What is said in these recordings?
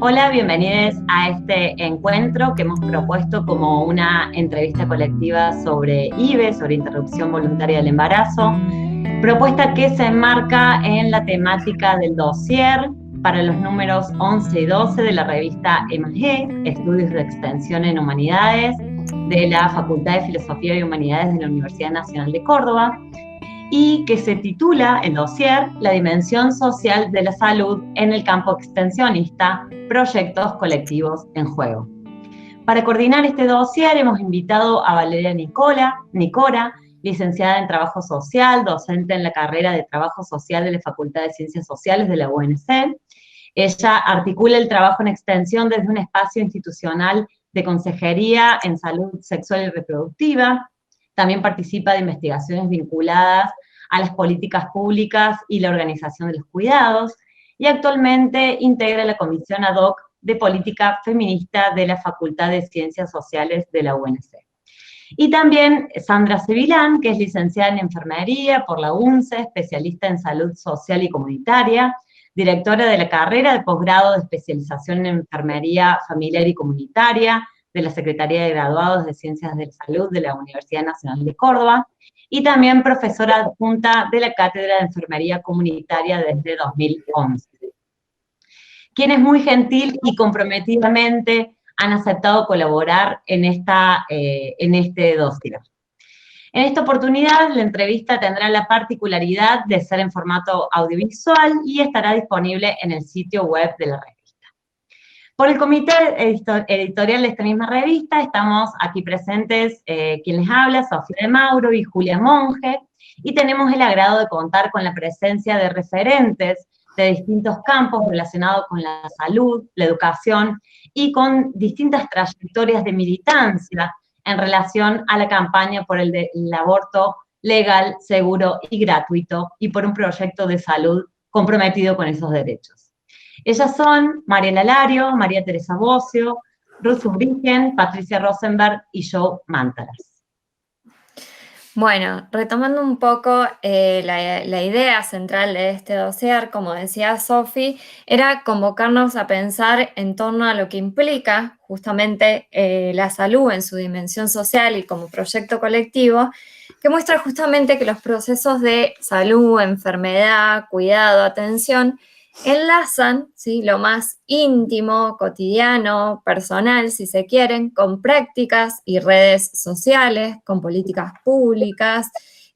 Hola, bienvenidos a este encuentro que hemos propuesto como una entrevista colectiva sobre IVE, sobre interrupción voluntaria del embarazo, propuesta que se enmarca en la temática del dossier para los números 11 y 12 de la revista EMAGE, Estudios de Extensión en Humanidades, de la Facultad de Filosofía y Humanidades de la Universidad Nacional de Córdoba, y que se titula, el dossier, La dimensión social de la salud en el campo extensionista, proyectos colectivos en juego. Para coordinar este dossier hemos invitado a Valeria Nicora, licenciada en Trabajo Social, docente en la carrera de Trabajo Social de la Facultad de Ciencias Sociales de la UNC. Ella articula el trabajo en extensión desde un espacio institucional de consejería en salud sexual y reproductiva. También participa de investigaciones vinculadas a las políticas públicas y la organización de los cuidados, y actualmente integra la Comisión Ad Hoc de Política Feminista de la Facultad de Ciencias Sociales de la UNC. Y también Sandra Sevilán, que es licenciada en Enfermería por la UNCE, especialista en Salud Social y Comunitaria, directora de la carrera de posgrado de especialización en Enfermería Familiar y Comunitaria de la Secretaría de Graduados de Ciencias de la Salud de la Universidad Nacional de Córdoba, y también profesora adjunta de la Cátedra de Enfermería Comunitaria desde 2011. Quienes muy gentil y comprometidamente han aceptado colaborar en este dossier. En esta oportunidad, la entrevista tendrá la particularidad de ser en formato audiovisual y estará disponible en el sitio web de la revista. Por el comité editorial de esta misma revista estamos aquí presentes quien les habla, Sofía de Mauro y Julia Monge, y tenemos el agrado de contar con la presencia de referentes de distintos campos relacionados con la salud, la educación y con distintas trayectorias de militancia en relación a la campaña por el aborto legal, seguro y gratuito, y por un proyecto de salud comprometido con esos derechos. Ellas son Mariela Lario, María Teresa Bocio, Ruth Ubrigen, Patricia Rosenberg y Joe Mantaras. Bueno, retomando un poco la idea central de este dossier, como decía Sofi, era convocarnos a pensar en torno a lo que implica justamente la salud en su dimensión social y como proyecto colectivo, que muestra justamente que los procesos de salud, enfermedad, cuidado, atención, enlazan, ¿sí?, lo más íntimo, cotidiano, personal, si se quieren, con prácticas y redes sociales, con políticas públicas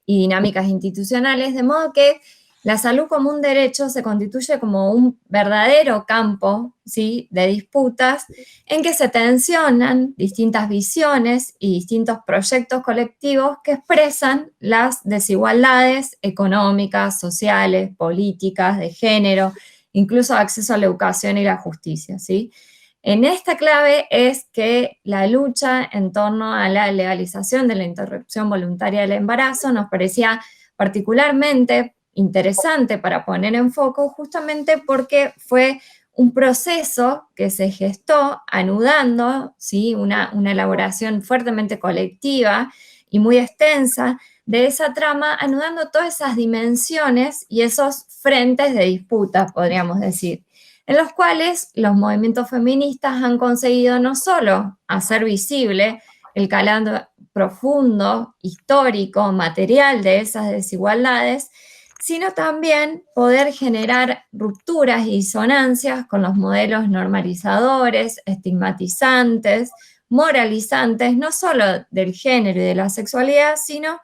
y dinámicas institucionales, de modo que la salud como un derecho se constituye como un verdadero campo, ¿sí?, de disputas en que se tensionan distintas visiones y distintos proyectos colectivos que expresan las desigualdades económicas, sociales, políticas, de género, incluso acceso a la educación y la justicia, ¿sí? En esta clave es que la lucha en torno a la legalización de la interrupción voluntaria del embarazo nos parecía particularmente interesante para poner en foco, justamente porque fue un proceso que se gestó anudando, ¿sí?, una elaboración fuertemente colectiva y muy extensa de esa trama, anudando todas esas dimensiones y esos frentes de disputa, podríamos decir, en los cuales los movimientos feministas han conseguido no solo hacer visible el calado profundo, histórico, material de esas desigualdades, sino también poder generar rupturas y disonancias con los modelos normalizadores, estigmatizantes, moralizantes, no solo del género y de la sexualidad, sino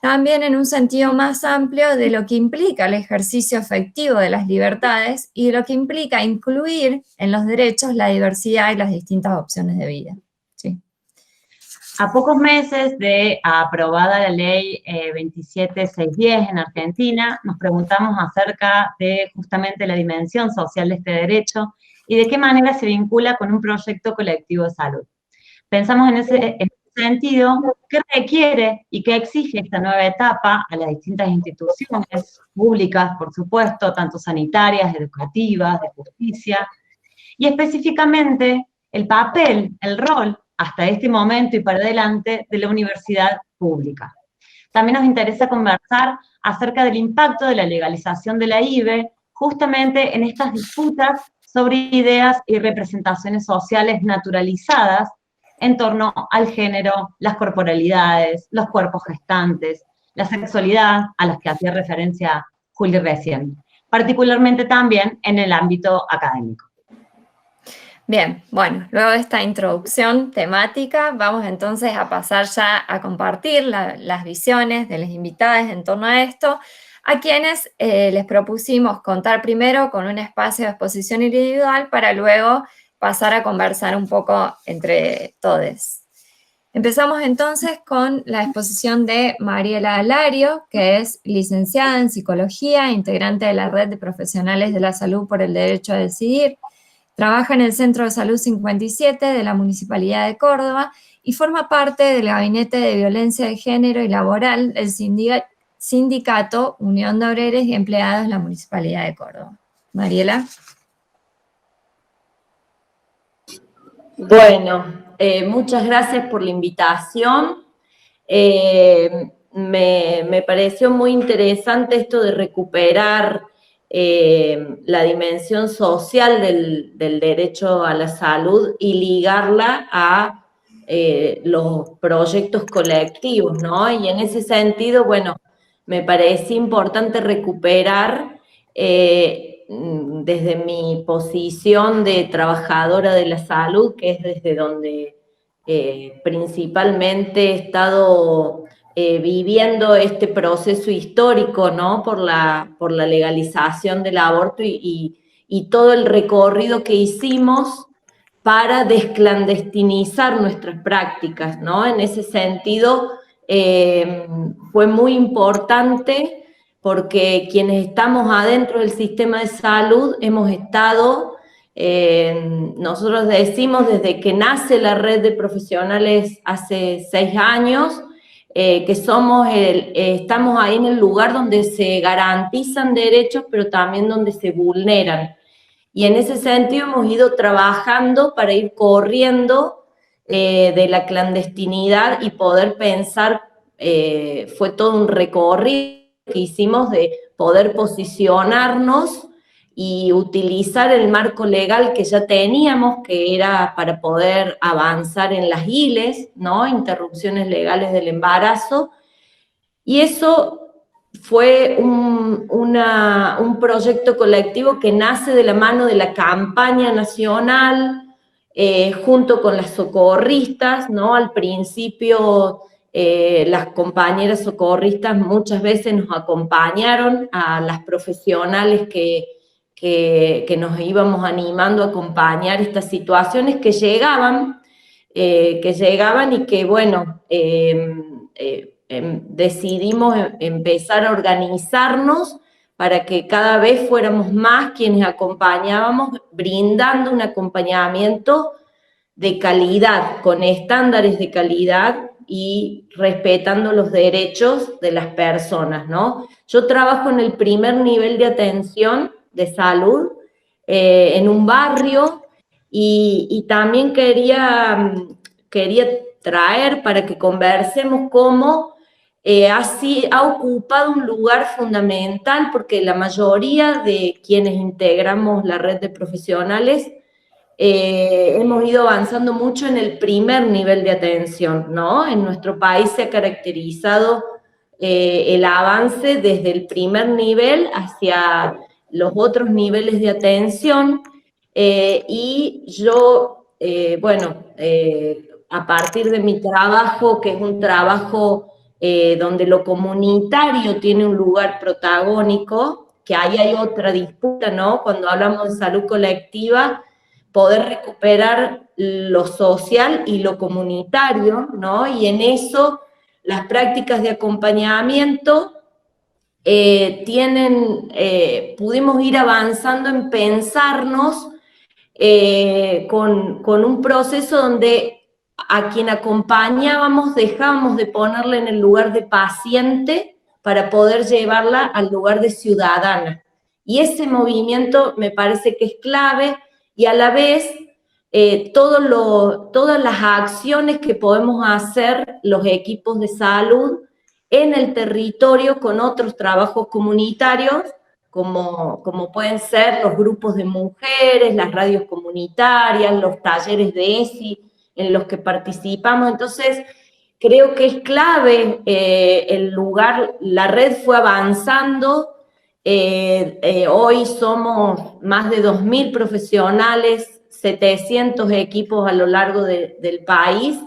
también en un sentido más amplio de lo que implica el ejercicio efectivo de las libertades y de lo que implica incluir en los derechos la diversidad y las distintas opciones de vida. Sí. A pocos meses de aprobada la ley 27610 en Argentina, nos preguntamos acerca de justamente la dimensión social de este derecho y de qué manera se vincula con un proyecto colectivo de salud. Pensamos en ese sentido, ¿qué requiere y qué exige esta nueva etapa a las distintas instituciones públicas, por supuesto, tanto sanitarias, educativas, de justicia, y específicamente el papel, el rol, hasta este momento y para adelante, de la universidad pública? También nos interesa conversar acerca del impacto de la legalización de la IVE justamente en estas disputas sobre ideas y representaciones sociales naturalizadas en torno al género, las corporalidades, los cuerpos gestantes, la sexualidad, a las que hacía referencia Juli recién, particularmente también en el ámbito académico. Bien, bueno, luego de esta introducción temática, vamos entonces a pasar ya a compartir las visiones de las invitadas en torno a esto, a quienes les propusimos contar primero con un espacio de exposición individual para luego pasar a conversar un poco entre todos. Empezamos entonces con la exposición de Mariela Alario, que es licenciada en Psicología, integrante de la Red de Profesionales de la Salud por el Derecho a Decidir. Trabaja en el Centro de Salud 57 de la Municipalidad de Córdoba y forma parte del Gabinete de Violencia de Género y Laboral del Sindicato Unión de Obreros y Empleados de la Municipalidad de Córdoba. Mariela. Bueno, muchas gracias por la invitación. Me pareció muy interesante esto de recuperar la dimensión social del derecho a la salud y ligarla a los proyectos colectivos, ¿no? Y en ese sentido, bueno, me parece importante recuperar desde mi posición de trabajadora de la salud, que es desde donde principalmente he estado viviendo este proceso histórico, ¿no? Por la legalización del aborto y todo el recorrido que hicimos para desclandestinizar nuestras prácticas, ¿no? En ese sentido, fue muy importante porque quienes estamos adentro del sistema de salud hemos estado, nosotros decimos desde que nace la red de profesionales hace 6 años, que estamos ahí en el lugar donde se garantizan derechos, pero también donde se vulneran. Y en ese sentido hemos ido trabajando para ir corriendo de la clandestinidad y poder pensar, fue todo un recorrido que hicimos de poder posicionarnos y utilizar el marco legal que ya teníamos, que era para poder avanzar en las ILES, ¿no? Interrupciones legales del embarazo, y eso fue un proyecto colectivo que nace de la mano de la campaña nacional, junto con las socorristas, ¿no? Al principio las compañeras socorristas muchas veces nos acompañaron a las profesionales que nos íbamos animando a acompañar estas situaciones que llegaban y que, bueno, decidimos empezar a organizarnos para que cada vez fuéramos más quienes acompañábamos, brindando un acompañamiento de calidad, con estándares de calidad y respetando los derechos de las personas, ¿no? Yo trabajo en el primer nivel de atención de salud, en un barrio, y también quería traer para que conversemos cómo ha ocupado un lugar fundamental, porque la mayoría de quienes integramos la red de profesionales hemos ido avanzando mucho en el primer nivel de atención, ¿no? En nuestro país se ha caracterizado el avance desde el primer nivel hacia los otros niveles de atención, y yo, a partir de mi trabajo, que es un trabajo donde lo comunitario tiene un lugar protagónico, que ahí hay otra disputa, ¿no? Cuando hablamos de salud colectiva, poder recuperar lo social y lo comunitario, ¿no? Y en eso las prácticas de acompañamiento pudimos ir avanzando en pensarnos con un proceso donde a quien acompañábamos dejábamos de ponerla en el lugar de paciente para poder llevarla al lugar de ciudadana. Y ese movimiento me parece que es clave, y a la vez todas las acciones que podemos hacer los equipos de salud en el territorio con otros trabajos comunitarios como pueden ser los grupos de mujeres, las radios comunitarias, los talleres de ESI en los que participamos. Entonces, creo que es clave el lugar, la red fue avanzando, hoy somos más de 2.000 profesionales, 700 equipos a lo largo del país,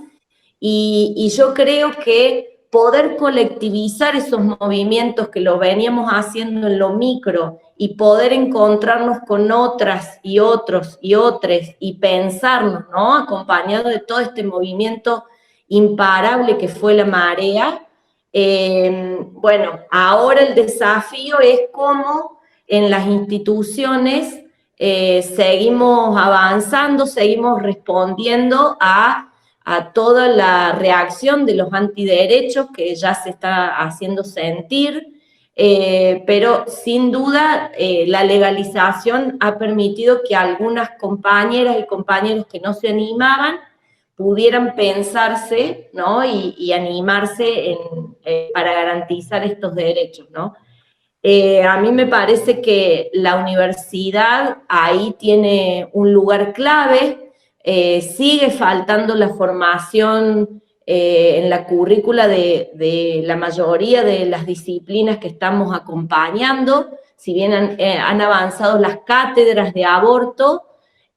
y yo creo que poder colectivizar esos movimientos que lo veníamos haciendo en lo micro y poder encontrarnos con otras y otros y otras y pensarnos, ¿no? Acompañado de todo este movimiento imparable que fue la marea. Bueno, ahora el desafío es cómo en las instituciones seguimos avanzando, seguimos respondiendo a toda la reacción de los antiderechos que ya se está haciendo sentir, pero sin duda la legalización ha permitido que algunas compañeras y compañeros que no se animaban pudieran pensarse, ¿no? y animarse para garantizar estos derechos, ¿no? A mí me parece que la universidad ahí tiene un lugar clave, sigue faltando la formación en la currícula de la mayoría de las disciplinas que estamos acompañando, si bien han avanzado las cátedras de aborto,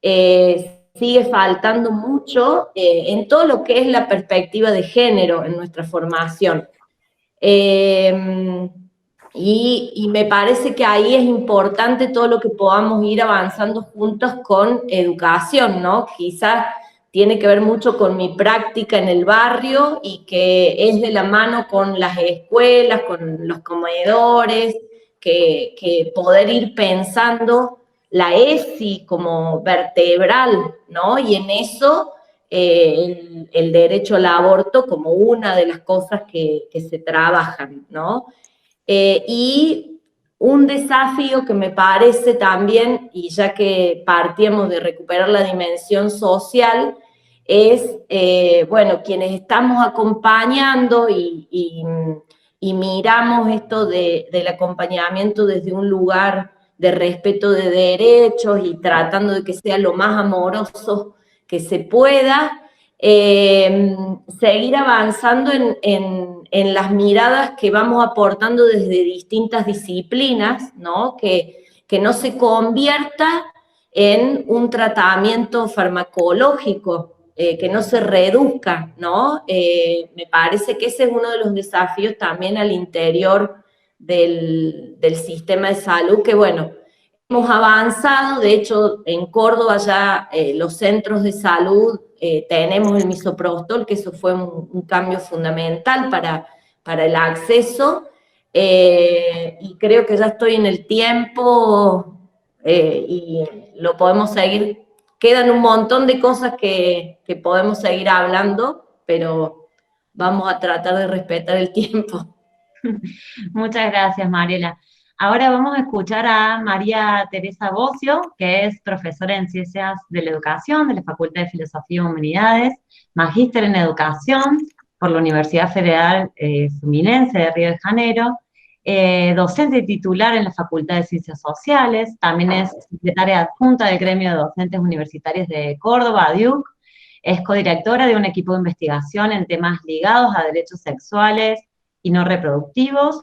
sigue faltando mucho en todo lo que es la perspectiva de género en nuestra formación. Y me parece que ahí es importante todo lo que podamos ir avanzando juntos con educación, ¿no? Quizás tiene que ver mucho con mi práctica en el barrio y que es de la mano con las escuelas, con los comedores, que poder ir pensando la ESI como vertebral, ¿no? Y en eso el derecho al aborto como una de las cosas que se trabajan, ¿no? Y un desafío que me parece también, y ya que partimos de recuperar la dimensión social, es, bueno, quienes estamos acompañando y miramos esto del acompañamiento desde un lugar de respeto de derechos y tratando de que sea lo más amoroso que se pueda, seguir avanzando en las miradas que vamos aportando desde distintas disciplinas, ¿no? Que no se convierta en un tratamiento farmacológico, que no se reduzca, ¿no? Me parece que ese es uno de los desafíos también al interior del sistema de salud, que bueno, hemos avanzado, de hecho en Córdoba ya los centros de salud tenemos el misoprostol, que eso fue un cambio fundamental para el acceso, y creo que ya estoy en el tiempo y lo podemos seguir. Quedan un montón de cosas que podemos seguir hablando, pero vamos a tratar de respetar el tiempo. Muchas gracias, Mariela. Ahora vamos a escuchar a María Teresa Bocio, que es profesora en Ciencias de la Educación de la Facultad de Filosofía y Humanidades, magíster en Educación por la Universidad Federal Fluminense de Río de Janeiro, docente titular en la Facultad de Ciencias Sociales, también es secretaria adjunta del Gremio de Docentes Universitarios de Córdoba, DIUC, es codirectora de un equipo de investigación en temas ligados a derechos sexuales y no reproductivos,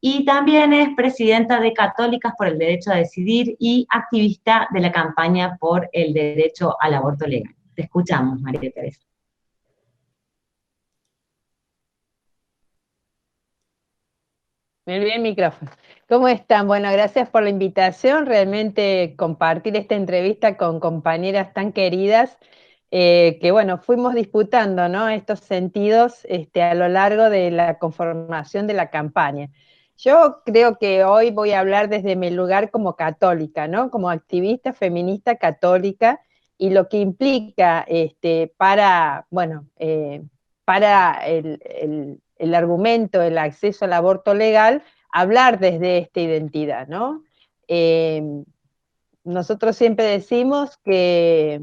y también es presidenta de Católicas por el Derecho a Decidir y activista de la campaña por el derecho al aborto legal. Te escuchamos, María Teresa. Me olvidé el micrófono. ¿Cómo están? Bueno, gracias por la invitación. Realmente compartir esta entrevista con compañeras tan queridas que, bueno, fuimos disputando, ¿no? Estos sentidos a lo largo de la conformación de la campaña. Yo creo que hoy voy a hablar desde mi lugar como católica, ¿no? Como activista feminista católica y lo que implica para, bueno, para el argumento, el acceso al aborto legal, hablar desde esta identidad, ¿no? Nosotros siempre decimos que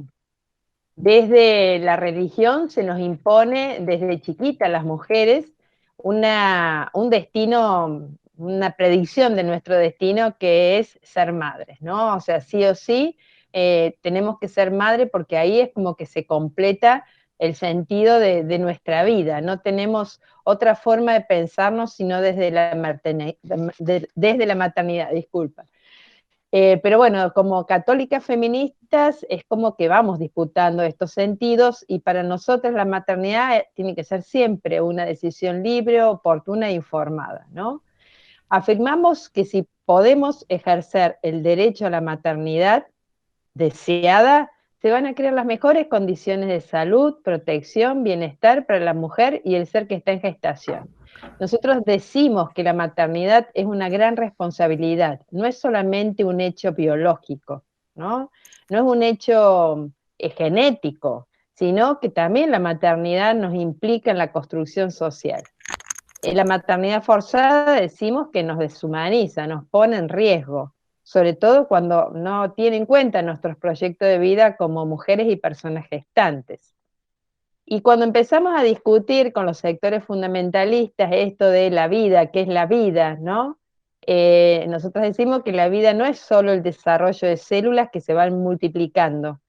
desde la religión se nos impone desde chiquita a las mujeres un destino una predicción de nuestro destino, que es ser madres, ¿no? O sea, sí o sí tenemos que ser madre, porque ahí es como que se completa el sentido de nuestra vida. No tenemos otra forma de pensarnos sino desde la maternidad, disculpa. Pero bueno, como católicas feministas es como que vamos disputando estos sentidos, y para nosotras la maternidad tiene que ser siempre una decisión libre, oportuna e informada, ¿no? Afirmamos que si podemos ejercer el derecho a la maternidad deseada, se van a crear las mejores condiciones de salud, protección, bienestar para la mujer y el ser que está en gestación. Nosotros decimos que la maternidad es una gran responsabilidad, no es solamente un hecho biológico, ¿no? No es un hecho genético, sino que también la maternidad nos implica en la construcción social. La maternidad forzada decimos que nos deshumaniza, nos pone en riesgo, sobre todo cuando no tiene en cuenta nuestros proyectos de vida como mujeres y personas gestantes. Y cuando empezamos a discutir con los sectores fundamentalistas esto de la vida, ¿qué es la vida?, ¿no? Nosotros decimos que la vida no es solo el desarrollo de células que se van multiplicando,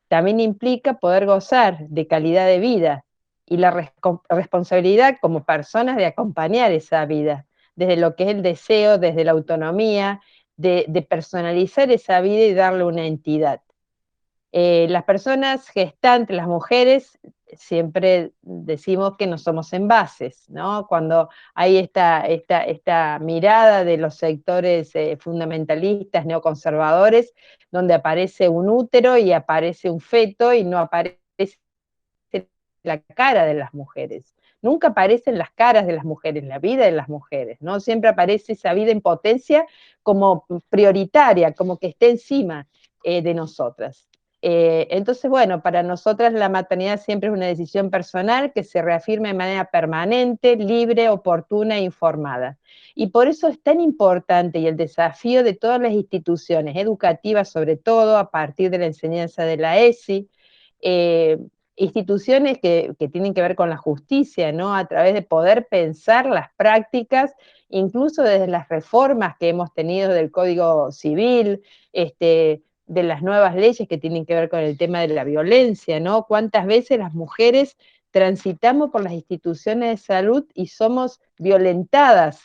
también implica poder gozar de calidad de vida y la responsabilidad como personas de acompañar esa vida, desde lo que es el deseo, desde la autonomía, de personalizar esa vida y darle una entidad. Las personas gestantes, las mujeres, siempre decimos que no somos envases, ¿no? Cuando hay esta mirada de los sectores fundamentalistas, neoconservadores, donde aparece un útero y aparece un feto y no aparece la cara de las mujeres. Nunca aparecen las caras de las mujeres, la vida de las mujeres, ¿no? Siempre aparece esa vida en potencia como prioritaria, como que esté encima de nosotras. Entonces, bueno, para nosotras la maternidad siempre es una decisión personal que se reafirma de manera permanente, libre, oportuna e informada. Y por eso es tan importante, y el desafío de todas las instituciones educativas, sobre todo a partir de la enseñanza de la ESI, instituciones que tienen que ver con la justicia, ¿no? A través de poder pensar las prácticas, incluso desde las reformas que hemos tenido del Código Civil, de las nuevas leyes que tienen que ver con el tema de la violencia, ¿no? Cuántas veces las mujeres transitamos por las instituciones de salud y somos violentadas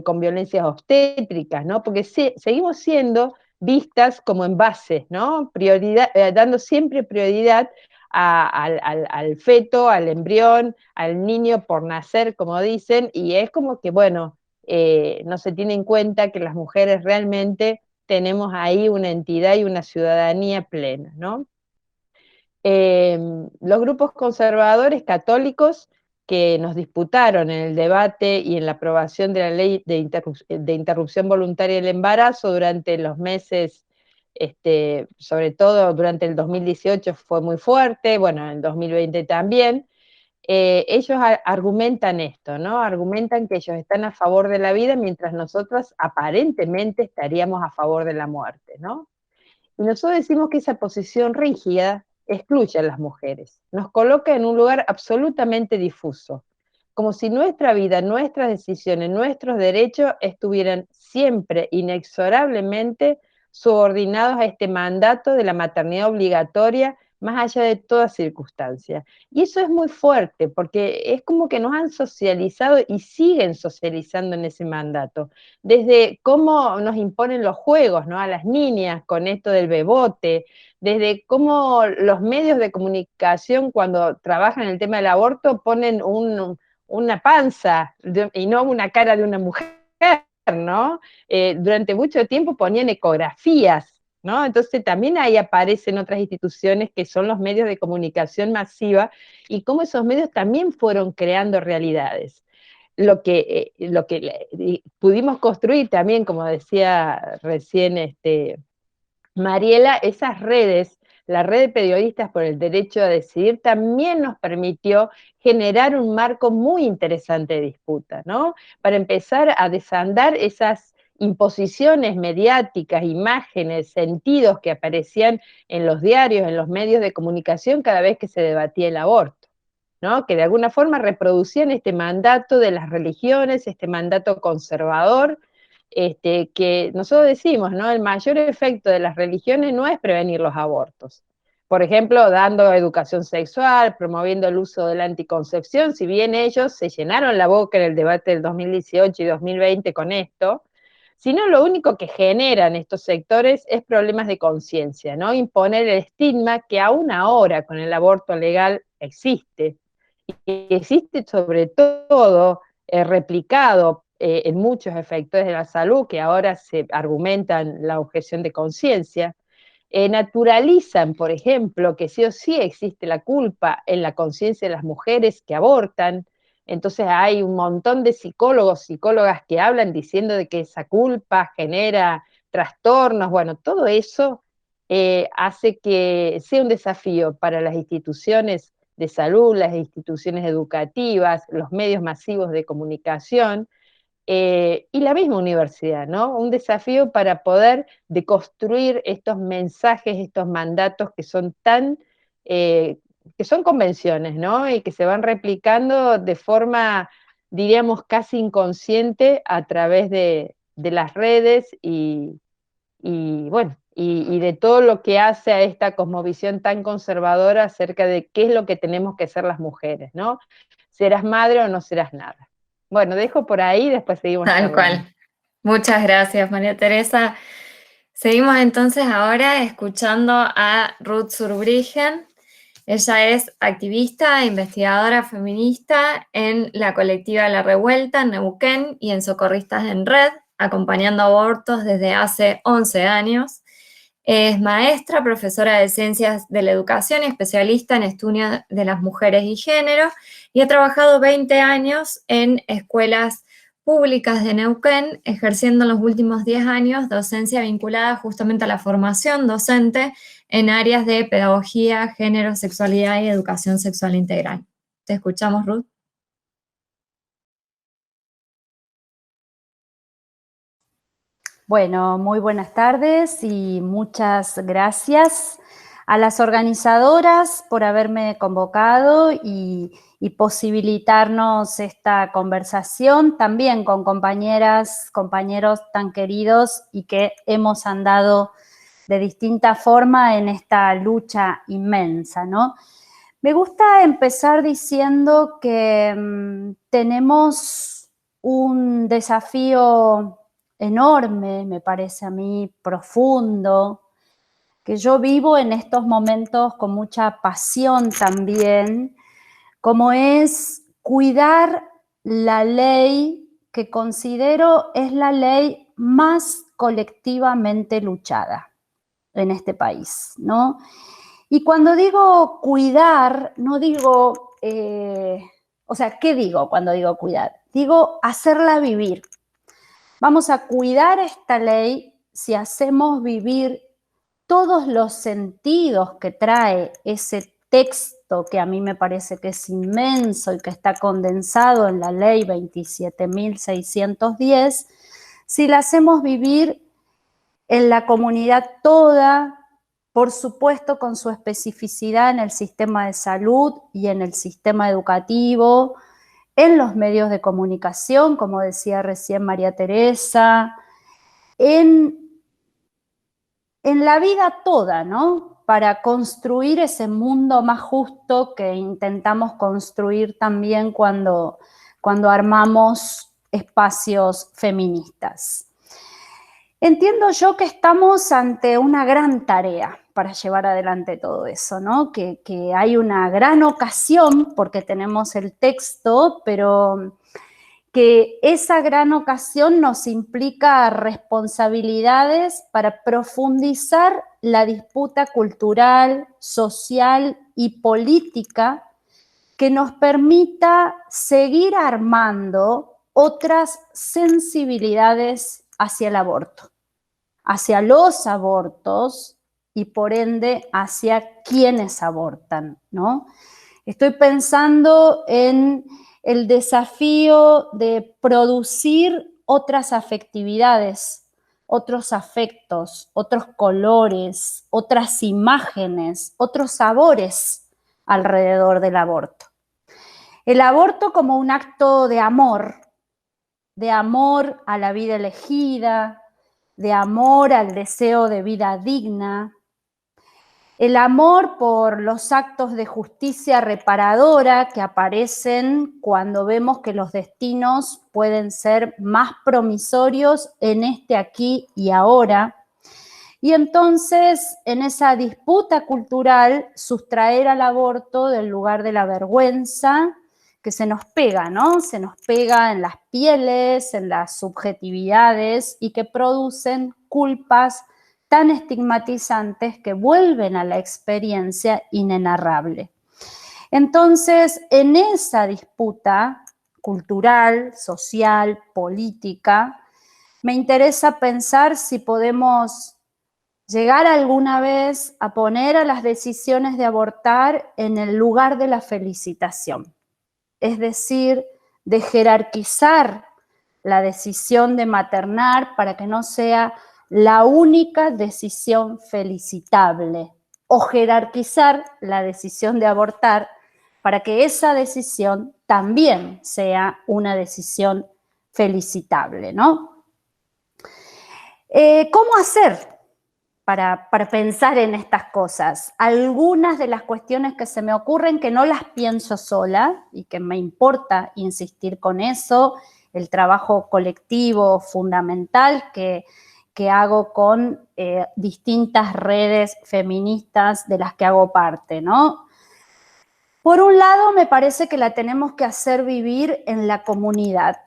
con violencias obstétricas, ¿no? Porque seguimos siendo vistas como envases, ¿no? Dando siempre prioridad al feto, al embrión, al niño por nacer, como dicen, y es como que, bueno, no se tiene en cuenta que las mujeres realmente tenemos ahí una entidad y una ciudadanía plena, ¿no? Los grupos conservadores católicos que nos disputaron en el debate y en la aprobación de la ley de interrupción voluntaria del embarazo durante los meses, sobre todo durante el 2018 fue muy fuerte, bueno, en el 2020 también. Ellos argumentan esto, ¿no? Argumentan que ellos están a favor de la vida mientras nosotros aparentemente estaríamos a favor de la muerte, ¿no? Y nosotros decimos que esa posición rígida excluye a las mujeres, nos coloca en un lugar absolutamente difuso, como si nuestra vida, nuestras decisiones, nuestros derechos estuvieran siempre inexorablemente subordinados a este mandato de la maternidad obligatoria, más allá de toda circunstancia. Y eso es muy fuerte, porque es como que nos han socializado y siguen socializando en ese mandato. Desde cómo nos imponen los juegos, ¿no? A las niñas con esto del bebote, desde cómo los medios de comunicación cuando trabajan el tema del aborto ponen una panza y no una cara de una mujer, ¿no? Durante mucho tiempo ponían ecografías, ¿no? Entonces también ahí aparecen otras instituciones que son los medios de comunicación masiva y cómo esos medios también fueron creando realidades. Lo que pudimos construir también, como decía recién Mariela, esas redes, la red de periodistas por el derecho a decidir, también nos permitió generar un marco muy interesante de disputa, ¿no? Para empezar a desandar esas imposiciones mediáticas, imágenes, sentidos que aparecían en los diarios, en los medios de comunicación cada vez que se debatía el aborto, ¿no? Que de alguna forma reproducían este mandato de las religiones, este mandato conservador, que nosotros decimos, ¿no? El mayor efecto de las religiones no es prevenir los abortos. Por ejemplo, dando educación sexual, promoviendo el uso de la anticoncepción, si bien ellos se llenaron la boca en el debate del 2018 y 2020 con esto, sino lo único que generan estos sectores es problemas de conciencia, ¿no? Imponer el estigma que aún ahora con el aborto legal existe, y existe sobre todo replicado en muchos efectores de la salud que ahora se argumentan la objeción de conciencia, naturalizan, por ejemplo, que sí o sí existe la culpa en la conciencia de las mujeres que abortan. Entonces hay un montón de psicólogos, psicólogas que hablan diciendo de que esa culpa genera trastornos. Bueno, todo eso hace que sea un desafío para las instituciones de salud, las instituciones educativas, los medios masivos de comunicación, y la misma universidad, ¿no? Un desafío para poder deconstruir estos mensajes, estos mandatos que son tan, que son convenciones, ¿no? Y que se van replicando de forma, diríamos, casi inconsciente a través de las redes bueno, y de todo lo que hace a esta cosmovisión tan conservadora acerca de qué es lo que tenemos que ser las mujeres, ¿no? ¿Serás madre o no serás nada? Bueno, dejo por ahí, después seguimos Tal charlando. cual. Muchas gracias, María Teresa. Seguimos entonces ahora escuchando a Ruth Zurbriggen. Ella es activista e investigadora feminista en la colectiva La Revuelta en Neuquén y en Socorristas en Red, acompañando abortos desde hace 11 años. Es maestra, profesora de Ciencias de la Educación y especialista en estudios de las mujeres y género, y ha trabajado 20 años en escuelas públicas de Neuquén, ejerciendo en los últimos 10 años docencia vinculada justamente a la formación docente en áreas de pedagogía, género, sexualidad y educación sexual integral. ¿Te escuchamos, Ruth? Bueno, muy buenas tardes y muchas gracias a las organizadoras por haberme convocado y posibilitarnos esta conversación, también con compañeras, compañeros tan queridos y que hemos andado de distinta forma en esta lucha inmensa, ¿no? Me gusta empezar diciendo que tenemos un desafío enorme, me parece a mí, profundo, que yo vivo en estos momentos con mucha pasión también, como es cuidar la ley que considero es la ley más colectivamente luchada en este país, ¿no? Y cuando digo cuidar, no digo, o sea, ¿qué digo cuando digo cuidar? Digo hacerla vivir. Vamos a cuidar esta ley si hacemos vivir todos los sentidos que trae ese texto que a mí me parece que es inmenso y que está condensado en la ley 27.610, si la hacemos vivir en la comunidad toda, por supuesto con su especificidad en el sistema de salud y en el sistema educativo, en los medios de comunicación, como decía recién María Teresa, en la vida toda, ¿no? Para construir ese mundo más justo que intentamos construir también cuando armamos espacios feministas. Entiendo yo que estamos ante una gran tarea para llevar adelante todo eso, ¿no? Que hay una gran ocasión, porque tenemos el texto, pero que esa gran ocasión nos implica responsabilidades para profundizar la disputa cultural, social y política que nos permita seguir armando otras sensibilidades hacia el aborto, hacia los abortos y por ende hacia quienes abortan, ¿no? Estoy pensando en el desafío de producir otras afectividades, otros afectos, otros colores, otras imágenes, otros sabores alrededor del aborto. El aborto como un acto de amor a la vida elegida, de amor al deseo de vida digna, el amor por los actos de justicia reparadora que aparecen cuando vemos que los destinos pueden ser más promisorios en este aquí y ahora. Y entonces, en esa disputa cultural, sustraer al aborto del lugar de la vergüenza que se nos pega, ¿no? Se nos pega en las pieles, en las subjetividades y que producen culpas tan estigmatizantes que vuelven a la experiencia inenarrable. Entonces, en esa disputa cultural, social, política, me interesa pensar si podemos llegar alguna vez a poner a las decisiones de abortar en el lugar de la felicitación, es decir, de jerarquizar la decisión de maternar para que no sea la única decisión felicitable, o jerarquizar la decisión de abortar para que esa decisión también sea una decisión felicitable, ¿no? ¿Cómo hacer para pensar en estas cosas? Algunas de las cuestiones que se me ocurren, que no las pienso sola y que me importa insistir con eso, el trabajo colectivo fundamental que hago con distintas redes feministas de las que hago parte, ¿no? Por un lado, me parece que la tenemos que hacer vivir en la comunidad,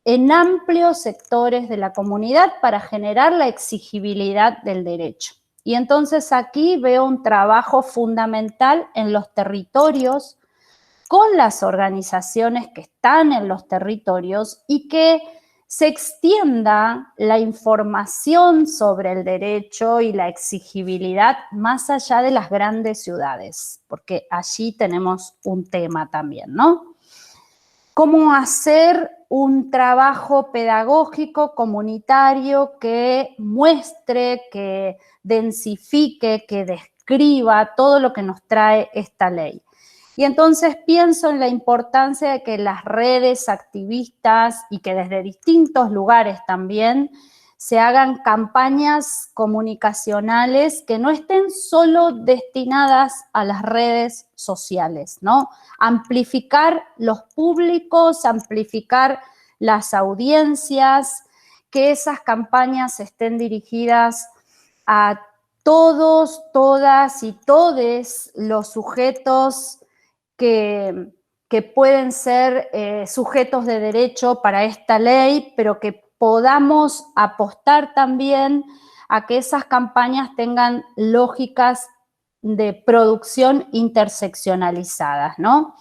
en amplios sectores de la comunidad para generar la exigibilidad del derecho. Y entonces aquí veo un trabajo fundamental en los territorios, con las organizaciones que están en los territorios y que se extienda la información sobre el derecho y la exigibilidad más allá de las grandes ciudades, porque allí tenemos un tema también, ¿no? ¿Cómo hacer un trabajo pedagógico comunitario que muestre, que densifique, que describa todo lo que nos trae esta ley? Y entonces pienso en la importancia de que las redes activistas y que desde distintos lugares también se hagan campañas comunicacionales que no estén solo destinadas a las redes sociales, ¿no? Amplificar los públicos, amplificar las audiencias, que esas campañas estén dirigidas a todos, todas y todes los sujetos que pueden ser sujetos de derecho para esta ley, pero que podamos apostar también a que esas campañas tengan lógicas de producción interseccionalizadas, ¿no?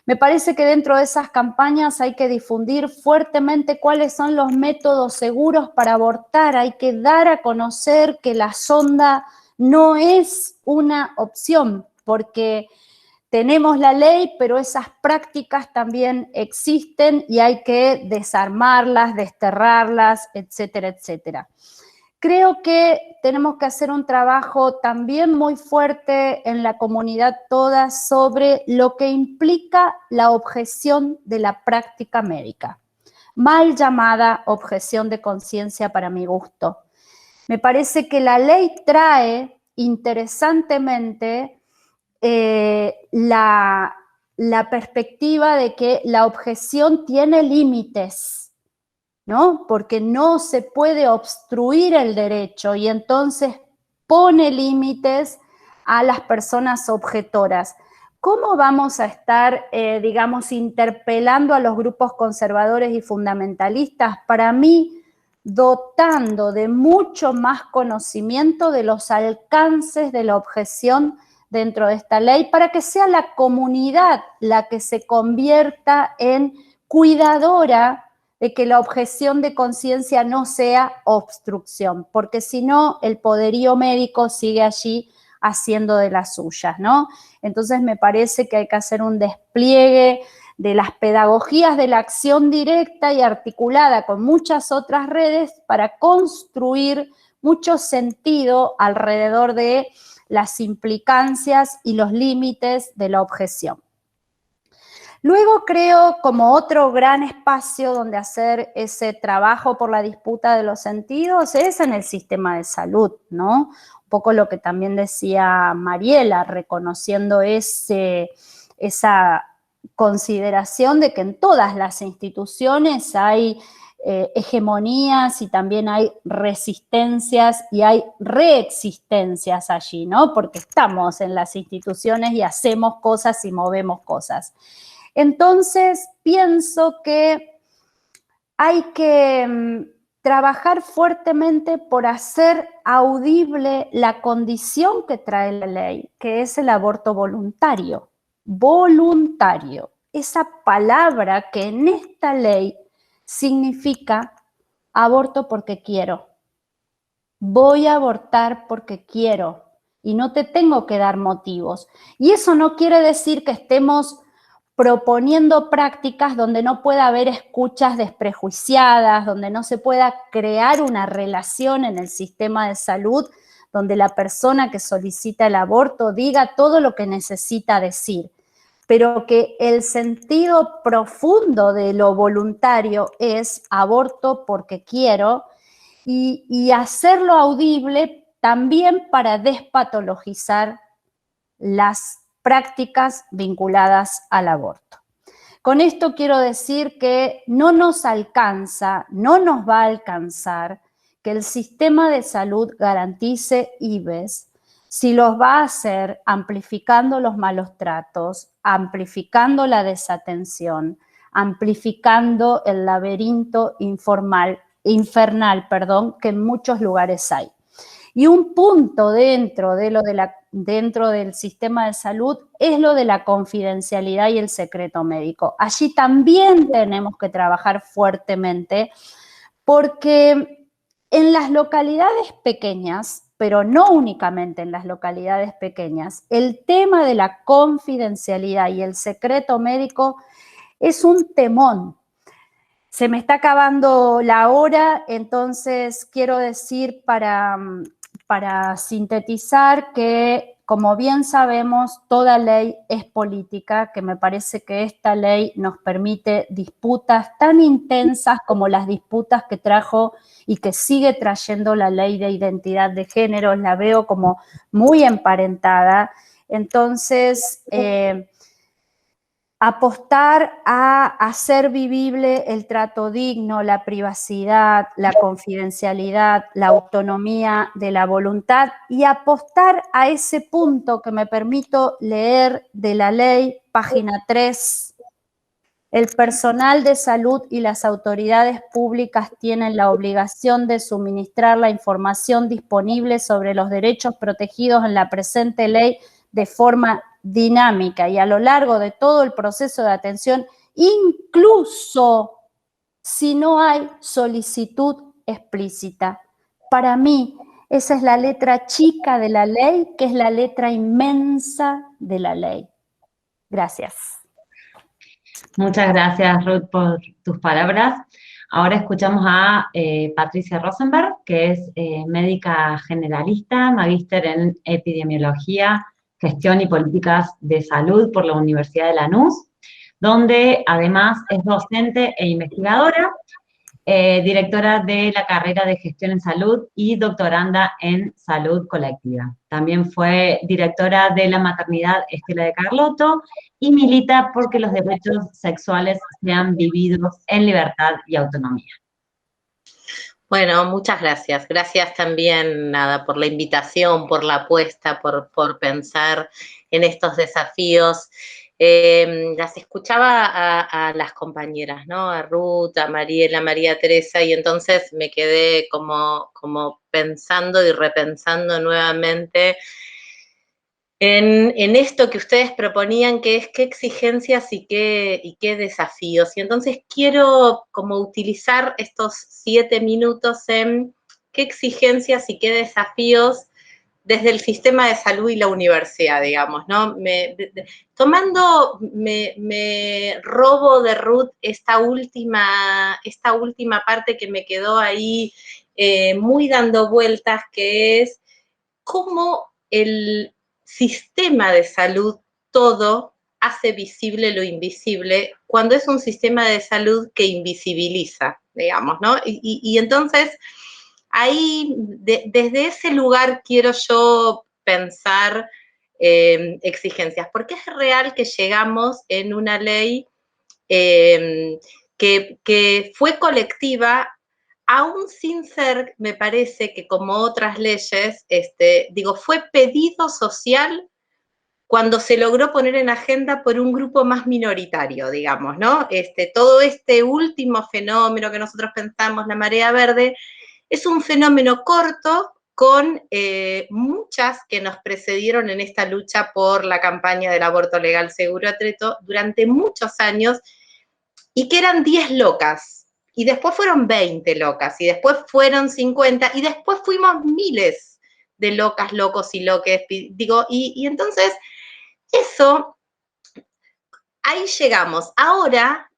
Me parece que dentro de esas campañas hay que difundir fuertemente cuáles son los métodos seguros para abortar, hay que dar a conocer que la sonda no es una opción, porque tenemos la ley, pero esas prácticas también existen y hay que desarmarlas, desterrarlas, etcétera, etcétera. Creo que tenemos que hacer un trabajo también muy fuerte en la comunidad toda sobre lo que implica la objeción de la práctica médica, mal llamada objeción de conciencia para mi gusto. Me parece que la ley trae interesantemente la perspectiva de que la objeción tiene límites, ¿no? Porque no se puede obstruir el derecho y entonces pone límites a las personas objetoras. ¿Cómo vamos a estar, digamos, interpelando a los grupos conservadores y fundamentalistas? Para mí, dotando de mucho más conocimiento de los alcances de la objeción dentro de esta ley, para que sea la comunidad la que se convierta en cuidadora de que la objeción de conciencia no sea obstrucción, porque si no, el poderío médico sigue allí haciendo de las suyas, ¿no? Entonces me parece que hay que hacer un despliegue de las pedagogías de la acción directa y articulada con muchas otras redes para construir mucho sentido alrededor de las implicancias y los límites de la objeción. Luego creo como otro gran espacio donde hacer ese trabajo por la disputa de los sentidos es en el sistema de salud, ¿no? Un poco lo que también decía Mariela, reconociendo esa consideración de que en todas las instituciones hay hegemonías y también hay resistencias y hay reexistencias allí, ¿no? Porque estamos en las instituciones y hacemos cosas y movemos cosas. Entonces, pienso que hay que trabajar fuertemente por hacer audible la condición que trae la ley, que es el aborto voluntario. Voluntario. Esa palabra que en esta ley significa aborto porque quiero. Voy a abortar porque quiero y no te tengo que dar motivos. Y eso no quiere decir que estemos proponiendo prácticas donde no pueda haber escuchas desprejuiciadas, donde no se pueda crear una relación en el sistema de salud, donde la persona que solicita el aborto diga todo lo que necesita decir, pero que el sentido profundo de lo voluntario es aborto porque quiero y hacerlo audible también para despatologizar las prácticas vinculadas al aborto. Con esto quiero decir que no nos alcanza, no nos va a alcanzar que el sistema de salud garantice IVES si los va a hacer amplificando los malos tratos, amplificando la desatención, amplificando el laberinto infernal, que en muchos lugares hay. Y un punto dentro del sistema de salud es lo de la confidencialidad y el secreto médico. Allí también tenemos que trabajar fuertemente porque en las localidades pequeñas, pero no únicamente en las localidades pequeñas, el tema de la confidencialidad y el secreto médico es un temón. Se me está acabando la hora, entonces quiero decir para sintetizar que, como bien sabemos, toda ley es política, que me parece que esta ley nos permite disputas tan intensas como las disputas que trajo y que sigue trayendo la ley de identidad de género, la veo como muy emparentada. Entonces, apostar a hacer vivible el trato digno, la privacidad, la confidencialidad, la autonomía de la voluntad y apostar a ese punto que me permito leer de la ley, página 3. El personal de salud y las autoridades públicas tienen la obligación de suministrar la información disponible sobre los derechos protegidos en la presente ley de forma dinámica y a lo largo de todo el proceso de atención, incluso si no hay solicitud explícita. Para mí, esa es la letra chica de la ley, que es la letra inmensa de la ley. Gracias. Muchas gracias, Ruth, por tus palabras. Ahora escuchamos a Patricia Rosenberg, que es médica generalista, magíster en epidemiología, gestión y políticas de salud por la Universidad de Lanús, donde además es docente e investigadora, directora de la carrera de gestión en salud y doctoranda en salud colectiva. También fue directora de la maternidad Estela de Carlotto y milita porque los derechos sexuales sean vividos en libertad y autonomía. Bueno, muchas gracias. Gracias también, por la invitación, por la apuesta, por pensar en estos desafíos. Las escuchaba a las compañeras, ¿no? A Ruth, a Mariela, María Teresa, y entonces me quedé como pensando y repensando nuevamente en esto que ustedes proponían, que es qué exigencias y qué desafíos. Y entonces quiero como utilizar estos 7 minutos en qué exigencias y qué desafíos desde el sistema de salud y la universidad, digamos, ¿no? Me robo de Ruth esta última parte que me quedó ahí muy dando vueltas, que es cómo el sistema de salud todo hace visible lo invisible cuando es un sistema de salud que invisibiliza, digamos, ¿no? Y entonces, ahí, desde ese lugar quiero yo pensar exigencias, porque es real que llegamos en una ley que fue colectiva, aún sin ser, me parece que como otras leyes, fue pedido social cuando se logró poner en agenda por un grupo más minoritario, digamos, ¿no? Todo este último fenómeno que nosotros pensamos, la marea verde, es un fenómeno corto con muchas que nos precedieron en esta lucha por la campaña del aborto legal, seguro, gratuito, durante muchos años, y que eran 10 locas, y después fueron 20 locas, y después fueron 50, y después fuimos miles de locas, locos y loques, digo, y entonces eso, ahí llegamos. Ahora,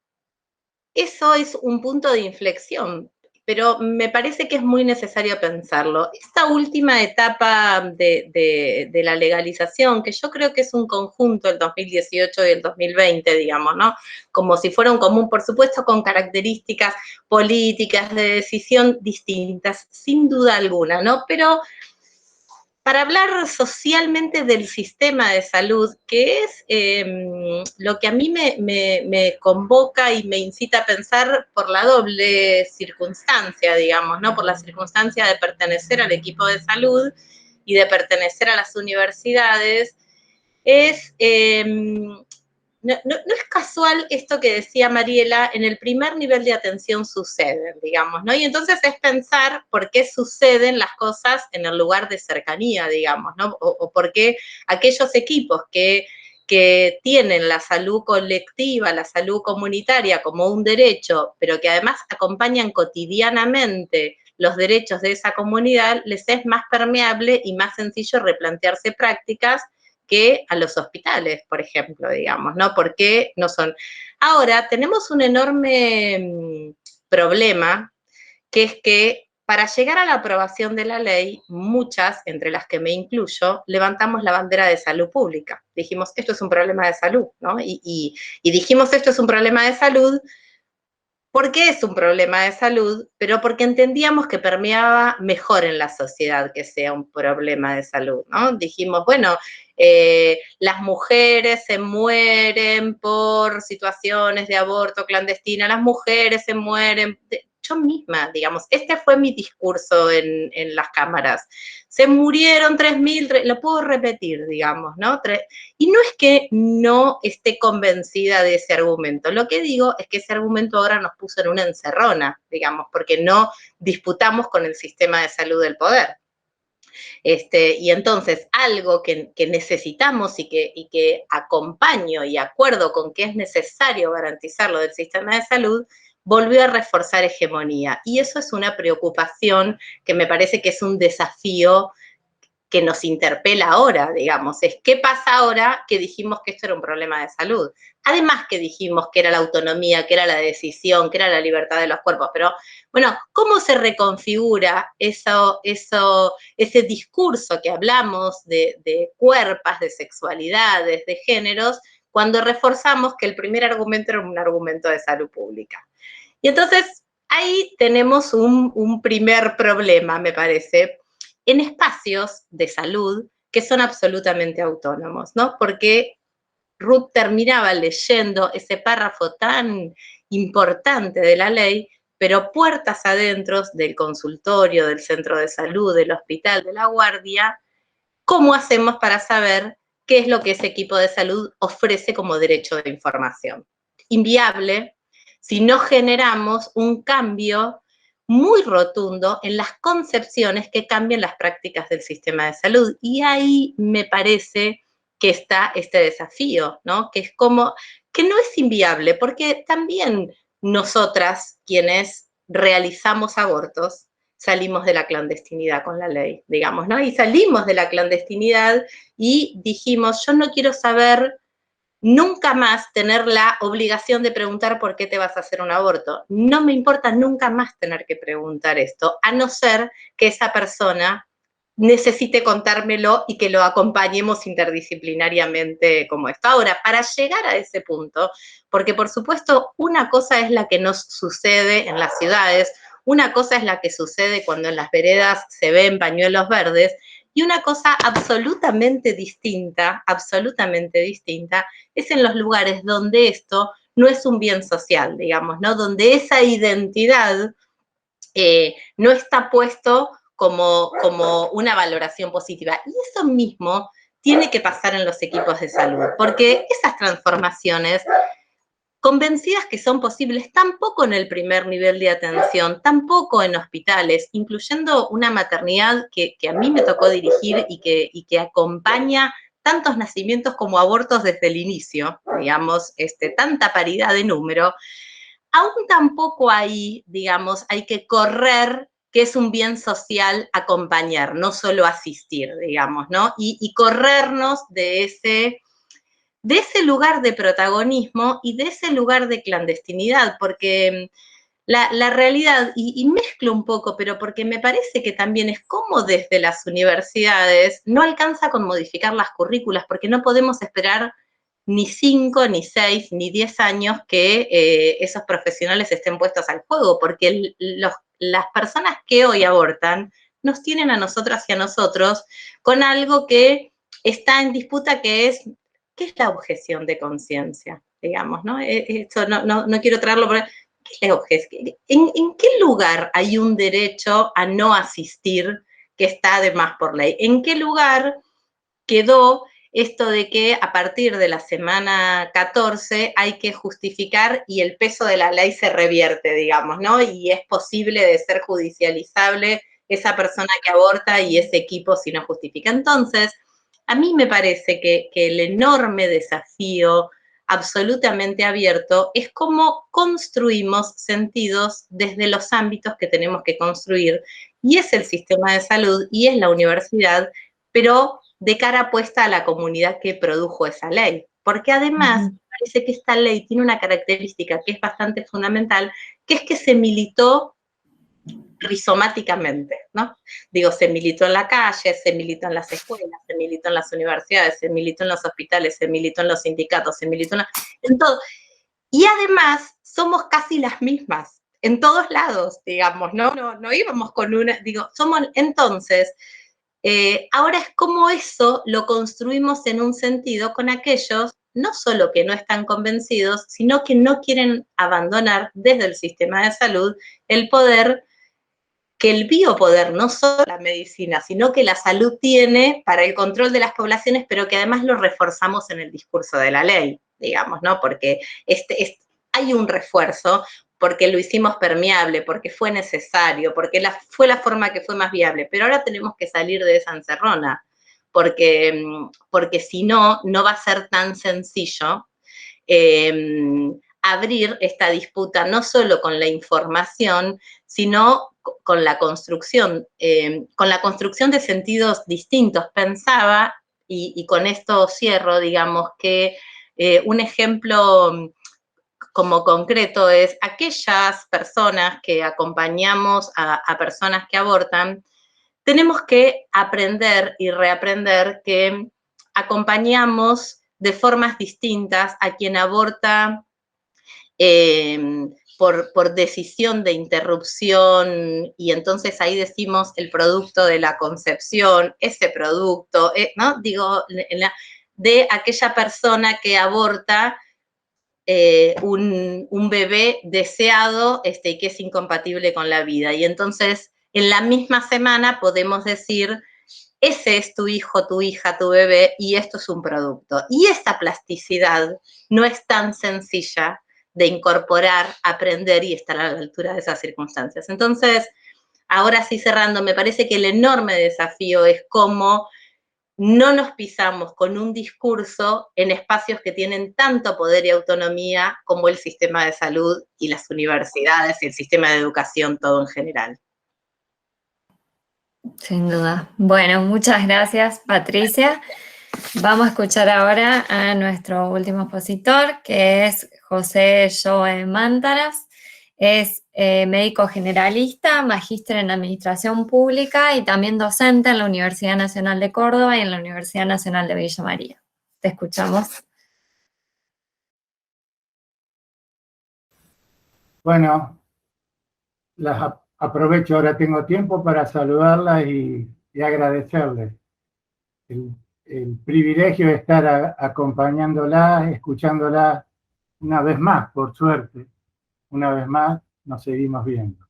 eso es un punto de inflexión, pero me parece que es muy necesario pensarlo. Esta última etapa de la legalización, que yo creo que es un conjunto, el 2018 y el 2020, digamos, ¿no? Como si fuera un común, por supuesto, con características políticas de decisión distintas, sin duda alguna, ¿no? Pero para hablar socialmente del sistema de salud, que es lo que a mí me convoca y me incita a pensar por la doble circunstancia, digamos, ¿no? Por la circunstancia de pertenecer al equipo de salud y de pertenecer a las universidades, es no es casual esto que decía Mariela, en el primer nivel de atención suceden, digamos, ¿no? Y entonces es pensar por qué suceden las cosas en el lugar de cercanía, digamos, ¿no? O por qué aquellos equipos que tienen la salud colectiva, la salud comunitaria como un derecho, pero que además acompañan cotidianamente los derechos de esa comunidad, les es más permeable y más sencillo replantearse prácticas que a los hospitales, por ejemplo, digamos, ¿no? Porque no son. Ahora, tenemos un enorme problema, que es que para llegar a la aprobación de la ley, muchas, entre las que me incluyo, levantamos la bandera de salud pública. Dijimos, esto es un problema de salud, ¿no? Y dijimos, esto es un problema de salud, porque es un problema de salud, pero porque entendíamos que permeaba mejor en la sociedad que sea un problema de salud, ¿no? Dijimos, bueno, las mujeres se mueren por situaciones de aborto clandestina, las mujeres se mueren, yo misma, digamos, este fue mi discurso en las cámaras. Se murieron 3.000, lo puedo repetir, digamos, ¿no? Y no es que no esté convencida de ese argumento, lo que digo es que ese argumento ahora nos puso en una encerrona, digamos, porque no disputamos con el sistema de salud del poder. Y entonces, algo que necesitamos y que acompaño y acuerdo con que es necesario garantizarlo del sistema de salud, volvió a reforzar hegemonía. Y eso es una preocupación que me parece que es un desafío que nos interpela ahora, digamos, es qué pasa ahora que dijimos que esto era un problema de salud. Además que dijimos que era la autonomía, que era la decisión, que era la libertad de los cuerpos, pero bueno, ¿cómo se reconfigura ese discurso que hablamos de cuerpos, de sexualidades, de géneros, cuando reforzamos que el primer argumento era un argumento de salud pública? Y entonces ahí tenemos un primer problema, me parece, en espacios de salud que son absolutamente autónomos, ¿no? Porque Ruth terminaba leyendo ese párrafo tan importante de la ley, pero puertas adentro del consultorio, del centro de salud, del hospital, de la guardia, ¿cómo hacemos para saber qué es lo que ese equipo de salud ofrece como derecho de información? Inviable si no generamos un cambio muy rotundo en las concepciones que cambian las prácticas del sistema de salud. Y ahí me parece que está este desafío, ¿no? Que es como, que no es inviable, porque también nosotras, quienes realizamos abortos, salimos de la clandestinidad con la ley, digamos, ¿no? Y salimos de la clandestinidad y dijimos, yo no quiero saber nunca más tener la obligación de preguntar por qué te vas a hacer un aborto. No me importa nunca más tener que preguntar esto, a no ser que esa persona necesite contármelo y que lo acompañemos interdisciplinariamente como esto. Ahora, para llegar a ese punto, porque por supuesto una cosa es la que nos sucede en las ciudades, una cosa es la que sucede cuando en las veredas se ven pañuelos verdes, y una cosa absolutamente distinta es en los lugares donde esto no es un bien social, digamos, ¿no? Donde esa identidad no está puesto como una valoración positiva. Y eso mismo tiene que pasar en los equipos de salud, porque esas transformaciones, convencidas que son posibles, tampoco en el primer nivel de atención, tampoco en hospitales, incluyendo una maternidad que a mí me tocó dirigir y que acompaña tantos nacimientos como abortos desde el inicio, digamos, tanta paridad de número, aún tampoco ahí, digamos, hay que correr, que es un bien social acompañar, no solo asistir, digamos, ¿no? Y corrernos de ese lugar de protagonismo y de ese lugar de clandestinidad, porque la realidad, y mezclo un poco, pero porque me parece que también es como desde las universidades no alcanza con modificar las currículas, porque no podemos esperar ni 5, ni 6, ni 10 años que esos profesionales estén puestos al juego, porque las personas que hoy abortan nos tienen a nosotras y a nosotros con algo que está en disputa, que es, ¿qué es la objeción de conciencia? Digamos, ¿no? Esto no quiero traerlo, pero ¿qué es la objeción? ¿En qué lugar hay un derecho a no asistir que está además por ley? ¿En qué lugar quedó esto de que a partir de la semana 14 hay que justificar y el peso de la ley se revierte, digamos, ¿no? Y es posible de ser judicializable esa persona que aborta y ese equipo si no justifica? Entonces, a mí me parece que el enorme desafío absolutamente abierto es cómo construimos sentidos desde los ámbitos que tenemos que construir, y es el sistema de salud y es la universidad, pero de cara puesta a la comunidad que produjo esa ley. Porque además, me parece que esta ley tiene una característica que es bastante fundamental, que es que se militó rizomáticamente, ¿no? Digo, se militó en la calle, se militó en las escuelas, se militó en las universidades, se militó en los hospitales, se militó en los sindicatos, se militó en todo. Y además, somos casi las mismas, en todos lados, digamos, ¿no? No íbamos con una, digo, somos entonces... ahora es como eso lo construimos en un sentido con aquellos no solo que no están convencidos, sino que no quieren abandonar desde el sistema de salud el poder que el biopoder, no solo la medicina, sino que la salud tiene para el control de las poblaciones, pero que además lo reforzamos en el discurso de la ley, digamos, ¿no? Porque hay un refuerzo, porque lo hicimos permeable, porque fue necesario, porque fue la forma que fue más viable, pero ahora tenemos que salir de esa encerrona, porque si no, no va a ser tan sencillo abrir esta disputa no solo con la información, sino con la construcción de sentidos distintos. Pensaba, y con esto cierro, digamos, que un ejemplo como concreto es aquellas personas que acompañamos a personas que abortan, tenemos que aprender y reaprender que acompañamos de formas distintas a quien aborta por decisión de interrupción, y entonces ahí decimos el producto de la concepción, ese producto, ¿no? Digo, de aquella persona que aborta un bebé deseado y que es incompatible con la vida. Y entonces, en la misma semana podemos decir, ese es tu hijo, tu hija, tu bebé, y esto es un producto. Y esta plasticidad no es tan sencilla de incorporar, aprender y estar a la altura de esas circunstancias. Entonces, ahora sí cerrando, me parece que el enorme desafío es cómo no nos pisamos con un discurso en espacios que tienen tanto poder y autonomía como el sistema de salud y las universidades y el sistema de educación todo en general. Sin duda. Bueno, muchas gracias, Patricia. Vamos a escuchar ahora a nuestro último expositor, que es José Joe Mántaras. Es médico generalista, magíster en Administración Pública y también docente en la Universidad Nacional de Córdoba y en la Universidad Nacional de Villa María. Te escuchamos. Bueno, aprovecho, ahora tengo tiempo para saludarlas y agradecerles el privilegio de estar acompañándolas, escuchándolas una vez más, por suerte. Una vez más nos seguimos viendo.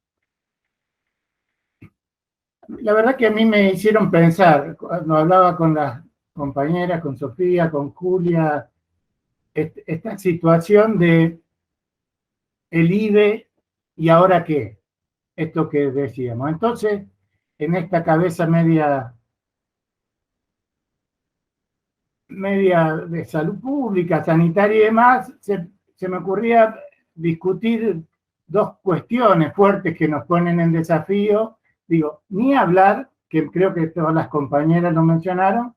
La verdad que a mí me hicieron pensar, cuando hablaba con las compañeras, con Sofía, con Julia, esta situación de el IBE y ahora qué, esto que decíamos. Entonces, en esta cabeza media de salud pública, sanitaria y demás, se me ocurría discutir dos cuestiones fuertes que nos ponen en desafío. Digo, ni hablar, que creo que todas las compañeras lo mencionaron,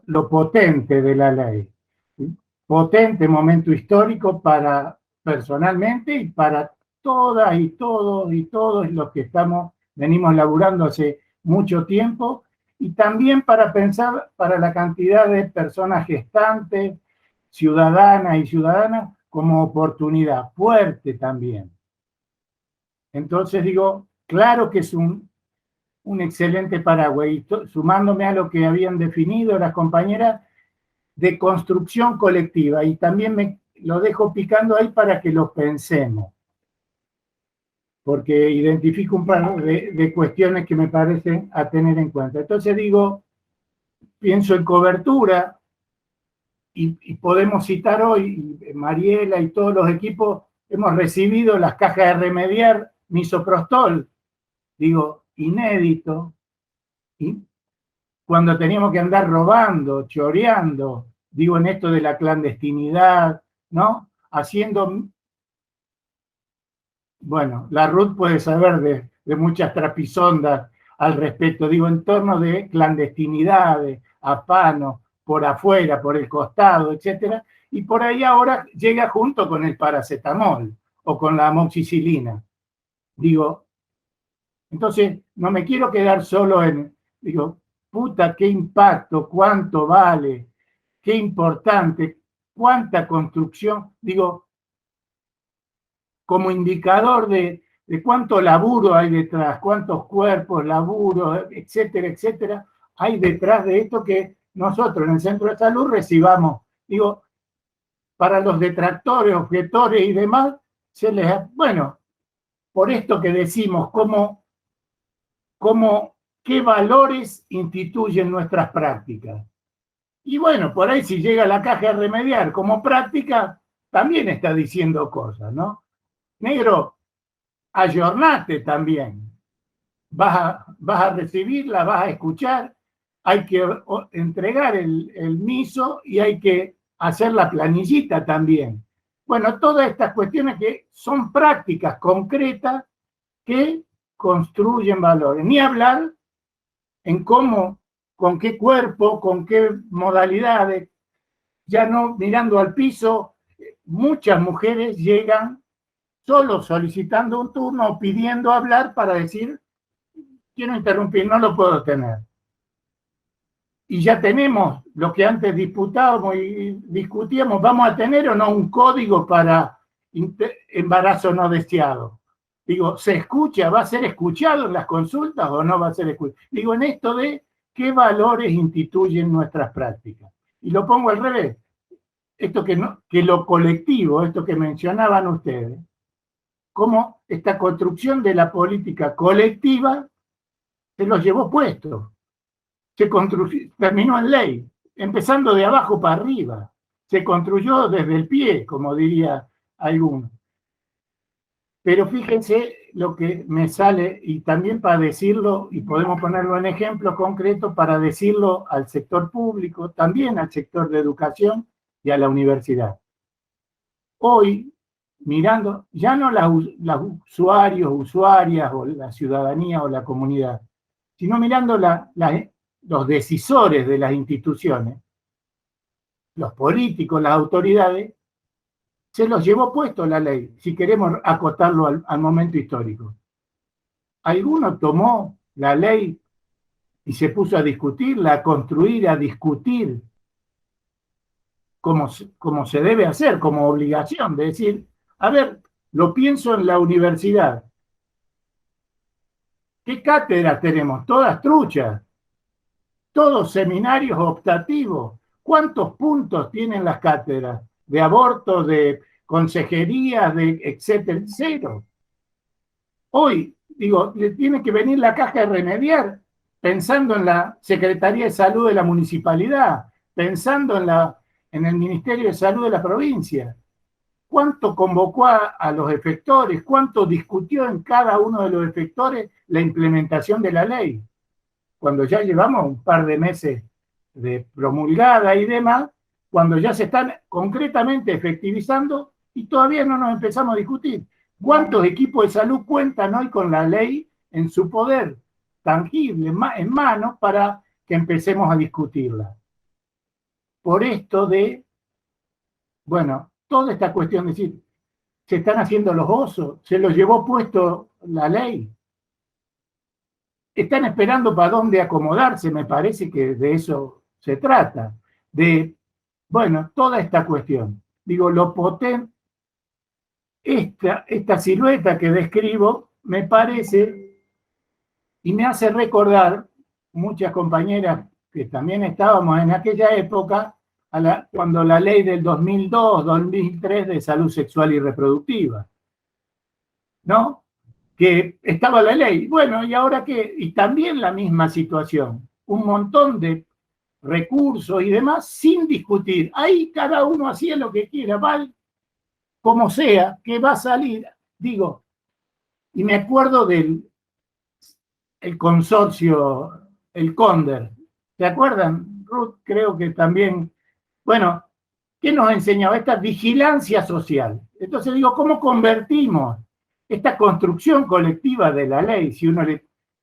lo potente de la ley. ¿Sí? Potente momento histórico para personalmente y para todas y todos los que venimos laburando hace mucho tiempo, y también para pensar para la cantidad de personas gestantes, ciudadanas y ciudadanas, como oportunidad fuerte también. Entonces digo, claro que es un excelente paraguas, y sumándome a lo que habían definido las compañeras, de construcción colectiva, y también lo dejo picando ahí para que lo pensemos, porque identifico un par de cuestiones que me parecen a tener en cuenta. Entonces digo, pienso en cobertura, y podemos citar hoy, Mariela y todos los equipos, hemos recibido las cajas de Remediar, misoprostol, digo, inédito, y cuando teníamos que andar robando, choreando, digo, en esto de la clandestinidad, ¿no? Haciendo, bueno, la Ruth puede saber de muchas trapisondas al respecto, digo, en torno de clandestinidades, afano, por afuera, por el costado, etcétera, y por ahí ahora llega junto con el paracetamol o con la amoxicilina. Digo, entonces no me quiero quedar solo digo, puta, qué impacto, cuánto vale, qué importante, cuánta construcción, digo, como indicador de cuánto laburo hay detrás, cuántos cuerpos, laburo, etcétera, etcétera, hay detrás de esto que nosotros en el centro de salud recibamos. Digo, para los detractores, objetores y demás, bueno, por esto que decimos, qué valores instituyen nuestras prácticas. Y bueno, por ahí si llega la caja de Remediar como práctica, también está diciendo cosas, ¿no? Negro, ayornate también. Vas a recibirla, vas a escuchar, hay que entregar el miso y hay que hacer la planillita también. Bueno, todas estas cuestiones que son prácticas concretas que construyen valores. Ni hablar en cómo, con qué cuerpo, con qué modalidades. Ya no mirando al piso, muchas mujeres llegan solo solicitando un turno o pidiendo hablar para decir, quiero interrumpir, no lo puedo tener. Y ya tenemos lo que antes disputábamos y discutíamos, ¿vamos a tener o no un código para embarazo no deseado? Digo, ¿se escucha? ¿Va a ser escuchado en las consultas o no va a ser escuchado? Digo, en esto de qué valores instituyen nuestras prácticas. Y lo pongo al revés. Esto que lo colectivo, esto que mencionaban ustedes, cómo esta construcción de la política colectiva se los llevó puestos. Terminó en ley, empezando de abajo para arriba. Se construyó desde el pie, como diría alguno. Pero fíjense lo que me sale, y también para decirlo, y podemos ponerlo en ejemplo concreto, para decirlo al sector público, también al sector de educación y a la universidad. Hoy, mirando, ya no los usuarios, usuarias, o la ciudadanía o la comunidad, sino mirando los decisores de las instituciones, los políticos, las autoridades, se los llevó puesto la ley, si queremos acotarlo al momento histórico. Alguno tomó la ley y se puso a discutirla, a construir, a discutir como se debe hacer, como obligación, de decir, a ver, lo pienso en la universidad. ¿Qué cátedras tenemos? Todas truchas, todos seminarios optativos. ¿Cuántos puntos tienen las cátedras? De aborto, de consejería, de etcétera, cero. Hoy, digo, le tiene que venir la caja de remediar, pensando en la Secretaría de Salud de la municipalidad, pensando en el Ministerio de Salud de la provincia. ¿Cuánto convocó a los efectores? ¿Cuánto discutió en cada uno de los efectores la implementación de la ley? Cuando ya llevamos un par de meses de promulgada y demás, cuando ya se están concretamente efectivizando y todavía no nos empezamos a discutir. ¿Cuántos equipos de salud cuentan hoy con la ley en su poder tangible, en mano, para que empecemos a discutirla? Por esto de, bueno, toda esta cuestión de decir, se están haciendo los osos, se los llevó puesto la ley. Están esperando para dónde acomodarse, me parece que de eso se trata. De, bueno, toda esta cuestión. Digo, lo potente, esta silueta que describo, me parece, y me hace recordar muchas compañeras que también estábamos en aquella época, cuando la ley del 2002, 2003 de salud sexual y reproductiva, ¿no? Que estaba la ley. Bueno, ¿y ahora qué? Y también la misma situación. Un montón de recursos y demás sin discutir. Ahí cada uno hacía lo que quiera, ¿vale? Como sea, que va a salir. Digo, y me acuerdo del consorcio, el Cóndor. ¿Se acuerdan? Ruth, creo que también. Bueno, ¿qué nos enseñaba? Esta vigilancia social. Entonces digo, ¿cómo convertimos esta construcción colectiva de la ley? Si uno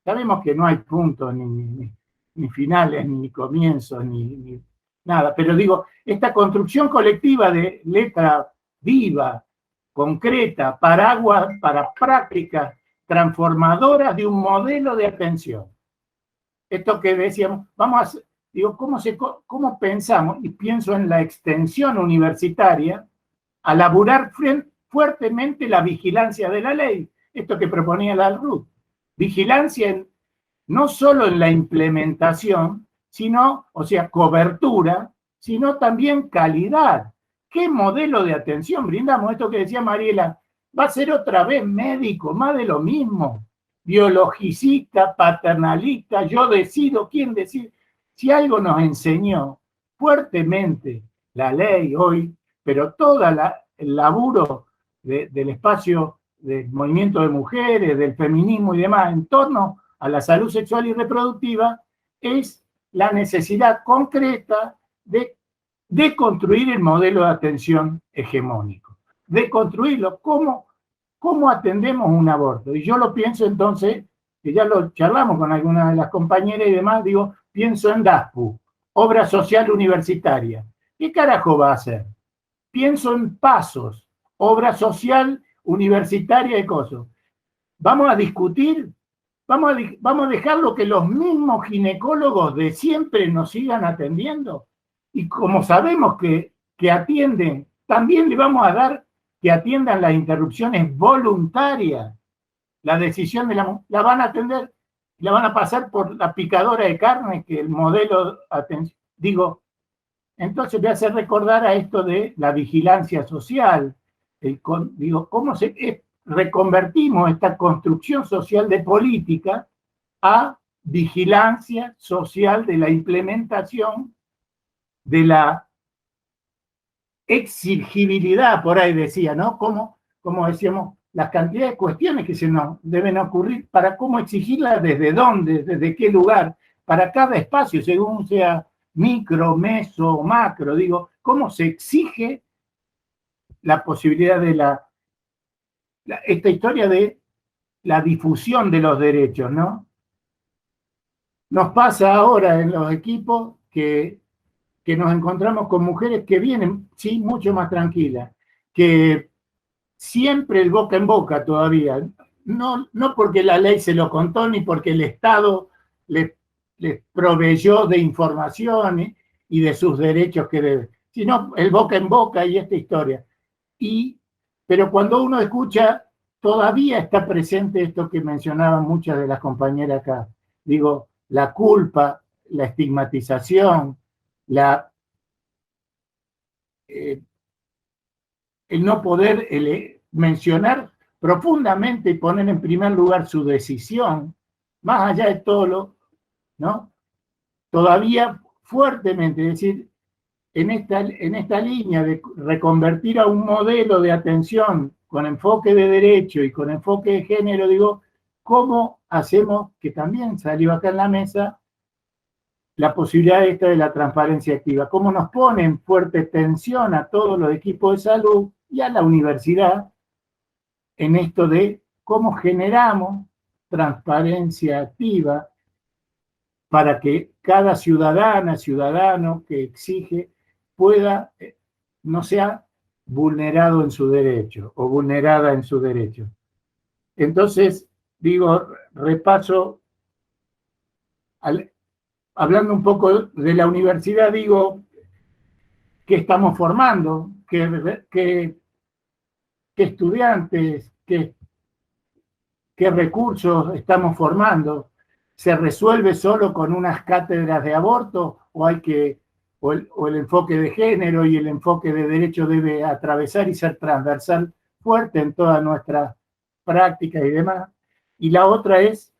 sabemos que no hay puntos, ni finales, ni comienzos, ni nada, pero digo, esta construcción colectiva de letra viva, concreta, paraguas para prácticas transformadoras de un modelo de atención. Esto que decíamos, vamos a hacer, digo, ¿cómo pensamos? Y pienso en la extensión universitaria, a laburar fuertemente la vigilancia de la ley. Esto que proponía la Ruth. Vigilancia no solo en la implementación, sino, o sea, cobertura, sino también calidad. ¿Qué modelo de atención brindamos? Esto que decía Mariela, va a ser otra vez médico, más de lo mismo. Biologicista, paternalista, yo decido quién decide. Si algo nos enseñó fuertemente la ley hoy, pero todo el laburo del espacio del movimiento de mujeres, del feminismo y demás, en torno a la salud sexual y reproductiva, es la necesidad concreta de construir el modelo de atención hegemónico, de construirlo. ¿Cómo atendemos un aborto? Y yo lo pienso entonces, que ya lo charlamos con algunas de las compañeras y demás, digo, pienso en DASPU, Obra Social Universitaria. ¿Qué carajo va a hacer? Pienso en PASOS, Obra Social Universitaria de cosas. Vamos a discutir, vamos a dejarlo que los mismos ginecólogos de siempre nos sigan atendiendo. Y como sabemos que atienden, también le vamos a dar que atiendan las interrupciones voluntarias. La decisión la van a atender, la van a pasar por la picadora de carne, que el modelo, digo, entonces me hace recordar a esto de la vigilancia social. Digo, ¿cómo reconvertimos esta construcción social de política a vigilancia social de la implementación de la exigibilidad, por ahí decía, ¿no? Como decíamos, las cantidades de cuestiones que se nos deben ocurrir para cómo exigirlas, desde dónde, desde qué lugar, para cada espacio, según sea micro, meso, macro, digo, cómo se exige la posibilidad de esta historia de la difusión de los derechos, ¿no? Nos pasa ahora en los equipos que nos encontramos con mujeres que vienen, sí, mucho más tranquilas, que siempre el boca en boca todavía, no porque la ley se lo contó ni porque el Estado les proveyó de información y de sus derechos que debe, sino el boca en boca y esta historia. Pero cuando uno escucha, todavía está presente esto que mencionaban muchas de las compañeras acá. Digo, la culpa, la estigmatización, el no poder mencionar profundamente y poner en primer lugar su decisión, más allá de todo ¿no? Todavía fuertemente, es decir, en esta línea de reconvertir a un modelo de atención con enfoque de derecho y con enfoque de género, digo, ¿cómo hacemos, que también salió acá en la mesa, la posibilidad esta de la transparencia activa? ¿Cómo nos ponen fuerte tensión a todos los equipos de salud y a la universidad en esto de cómo generamos transparencia activa para que cada ciudadana, ciudadano que exige pueda, no sea vulnerado en su derecho o vulnerada en su derecho? Entonces, digo, repaso, hablando un poco de la universidad, digo, ¿qué estamos formando? ¿Qué estudiantes? ¿Qué recursos estamos formando? ¿Se resuelve solo con unas cátedras de aborto o el enfoque de género y el enfoque de derecho debe atravesar y ser transversal fuerte en todas nuestras prácticas y demás? Y la otra es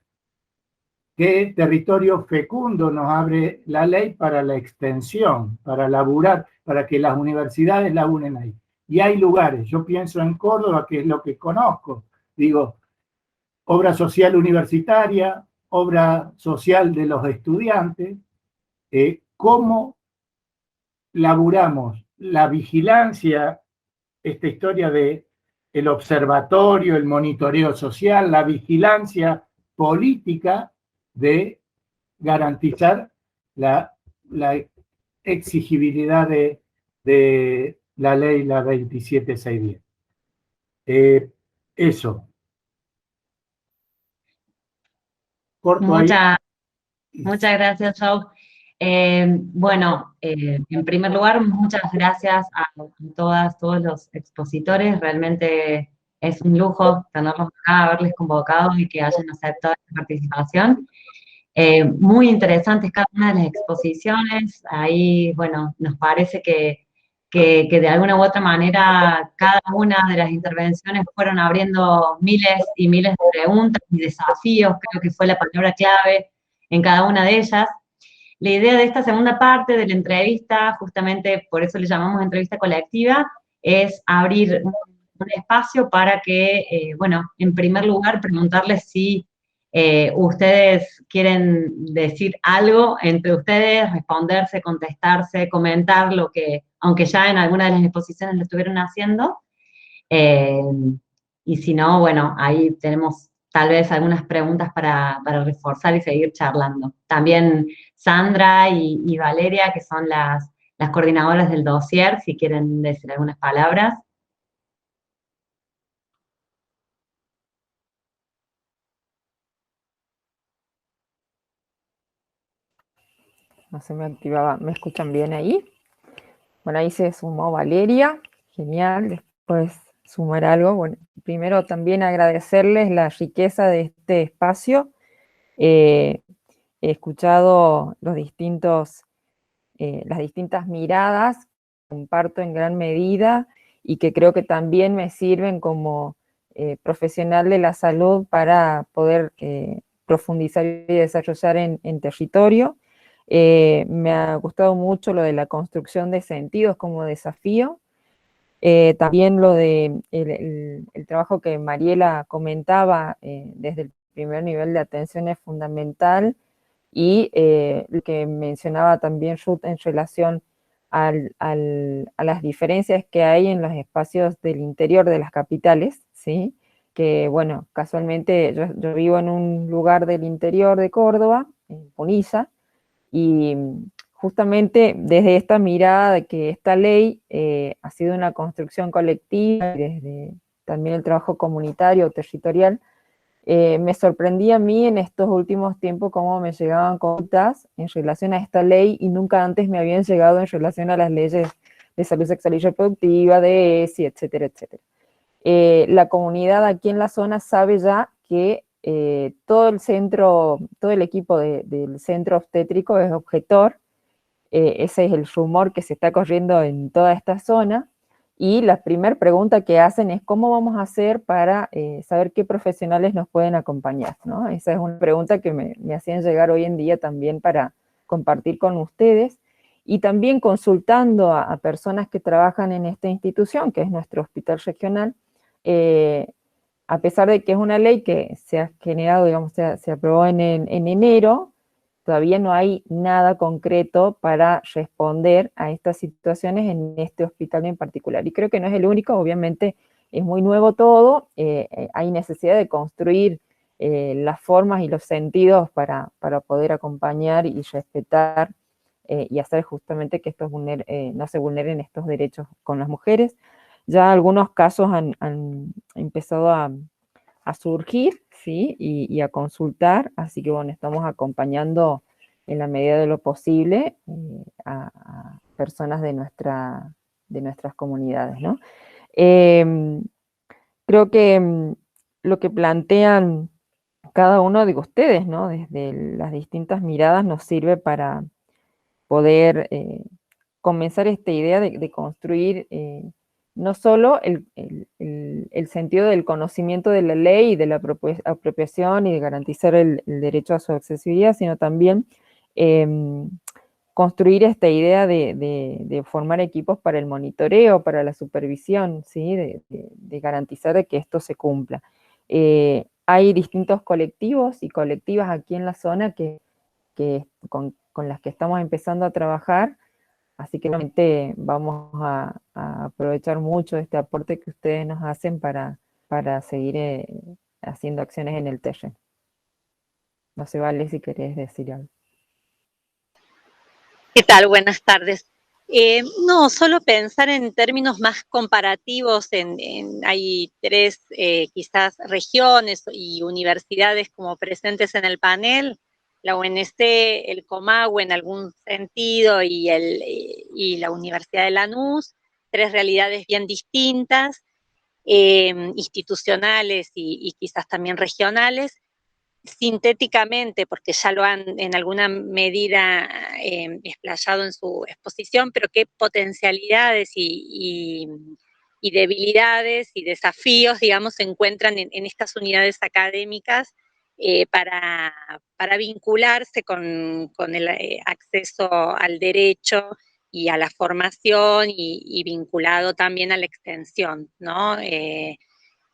qué territorio fecundo nos abre la ley para la extensión, para laburar, para que las universidades laburen ahí. Y hay lugares, yo pienso en Córdoba, que es lo que conozco, digo, obra social universitaria, obra social de los estudiantes, cómo laburamos la vigilancia, esta historia de el observatorio, el monitoreo social, la vigilancia política de garantizar la exigibilidad de la ley, la 27610. Eso. Muchas gracias, Joe. Bueno, en primer lugar, muchas gracias a todos los expositores. Realmente es un lujo tenerlos acá, haberles convocado y que hayan aceptado esta participación. Muy interesantes cada una de las exposiciones. Ahí, bueno, nos parece que de alguna u otra manera cada una de las intervenciones fueron abriendo miles y miles de preguntas y desafíos. Creo que fue la palabra clave en cada una de ellas. La idea de esta segunda parte de la entrevista, justamente por eso le llamamos entrevista colectiva, es abrir un espacio para que, bueno, en primer lugar, preguntarles si ustedes quieren decir algo entre ustedes, responderse, contestarse, comentar lo que, aunque ya en alguna de las exposiciones lo estuvieron haciendo. Y si no, bueno, ahí tenemos tal vez algunas preguntas para reforzar y seguir charlando. También Sandra y Valeria, que son las coordinadoras del dossier, si quieren decir algunas palabras. No se me activaba. ¿Me escuchan bien ahí? Bueno, ahí se sumó Valeria. Genial. Después sumar algo. Bueno, primero también agradecerles la riqueza de este espacio. He escuchado las distintas miradas, comparto en gran medida y que creo que también me sirven como profesional de la salud para poder profundizar y desarrollar en territorio. Me ha gustado mucho lo de la construcción de sentidos como desafío. También lo de el trabajo que Mariela comentaba desde el primer nivel de atención es fundamental, y lo que mencionaba también Ruth en relación a las diferencias que hay en los espacios del interior de las capitales, ¿sí? Que bueno, casualmente yo vivo en un lugar del interior de Córdoba, en Punilla, y justamente desde esta mirada de que esta ley ha sido una construcción colectiva, desde también el trabajo comunitario, territorial, me sorprendía a mí en estos últimos tiempos cómo me llegaban consultas en relación a esta ley y nunca antes me habían llegado en relación a las leyes de salud sexual y reproductiva, de ESI, etcétera, etcétera. La comunidad aquí en la zona sabe ya que todo el equipo del centro obstétrico es objetor. Ese es el rumor que se está corriendo en toda esta zona, y la primera pregunta que hacen es cómo vamos a hacer para saber qué profesionales nos pueden acompañar, ¿no? Esa es una pregunta que me hacían llegar hoy en día también para compartir con ustedes, y también consultando a personas que trabajan en esta institución, que es nuestro hospital regional, a pesar de que es una ley que se ha generado, digamos, se aprobó en enero, todavía no hay nada concreto para responder a estas situaciones en este hospital en particular. Y creo que no es el único, obviamente es muy nuevo todo, hay necesidad de construir las formas y los sentidos para poder acompañar y respetar y hacer justamente que no se vulneren estos derechos con las mujeres. Ya algunos casos han empezado a surgir, ¿sí? Y a consultar, así que bueno, estamos acompañando en la medida de lo posible a personas de nuestras comunidades, ¿no? Creo que lo que plantean cada uno de ustedes, ¿no? Desde las distintas miradas nos sirve para poder comenzar esta idea de construir no solo el sentido del conocimiento de la ley y de la apropiación y de garantizar el derecho a su accesibilidad, sino también construir esta idea de formar equipos para el monitoreo, para la supervisión, ¿sí? de garantizar de que esto se cumpla. Hay distintos colectivos y colectivas aquí en la zona con las que estamos empezando a trabajar, así que realmente vamos a aprovechar mucho este aporte que ustedes nos hacen para seguir haciendo acciones en el terreno. No sé, Vale, si querés decir algo. ¿Qué tal? Buenas tardes. No, solo pensar en términos más comparativos, hay tres quizás regiones y universidades como presentes en el panel, la UNC, el Comahue en algún sentido y la Universidad de Lanús, tres realidades bien distintas, institucionales y quizás también regionales. Sintéticamente, porque ya lo han en alguna medida explayado en su exposición, pero qué potencialidades y debilidades y desafíos, digamos, se encuentran en estas unidades académicas para vincularse con el acceso al derecho y a la formación y vinculado también a la extensión, ¿no?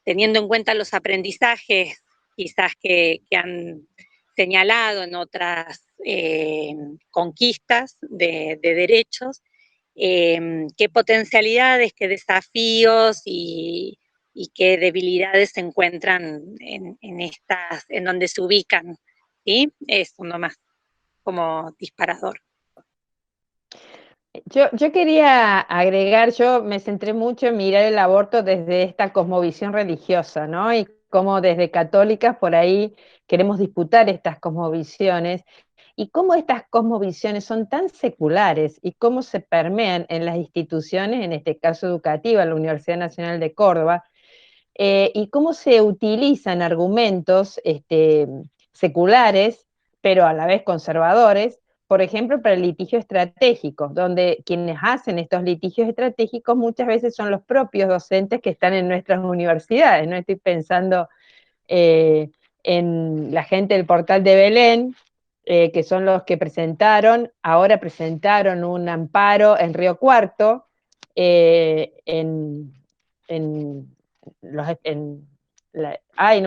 Teniendo en cuenta los aprendizajes quizás que han señalado en otras conquistas de derechos, qué potencialidades, qué desafíos y qué debilidades se encuentran en donde se ubican, ¿sí? Es uno más como disparador. Yo quería agregar, yo me centré mucho en mirar el aborto desde esta cosmovisión religiosa, ¿no? Y cómo desde católicas por ahí queremos disputar estas cosmovisiones, y cómo estas cosmovisiones son tan seculares y cómo se permean en las instituciones, en este caso educativa, la Universidad Nacional de Córdoba, y cómo se utilizan argumentos seculares, pero a la vez conservadores, por ejemplo, para el litigio estratégico, donde quienes hacen estos litigios estratégicos muchas veces son los propios docentes que están en nuestras universidades, ¿no? Estoy pensando en la gente del Portal de Belén, que son los que ahora presentaron un amparo en Río Cuarto, no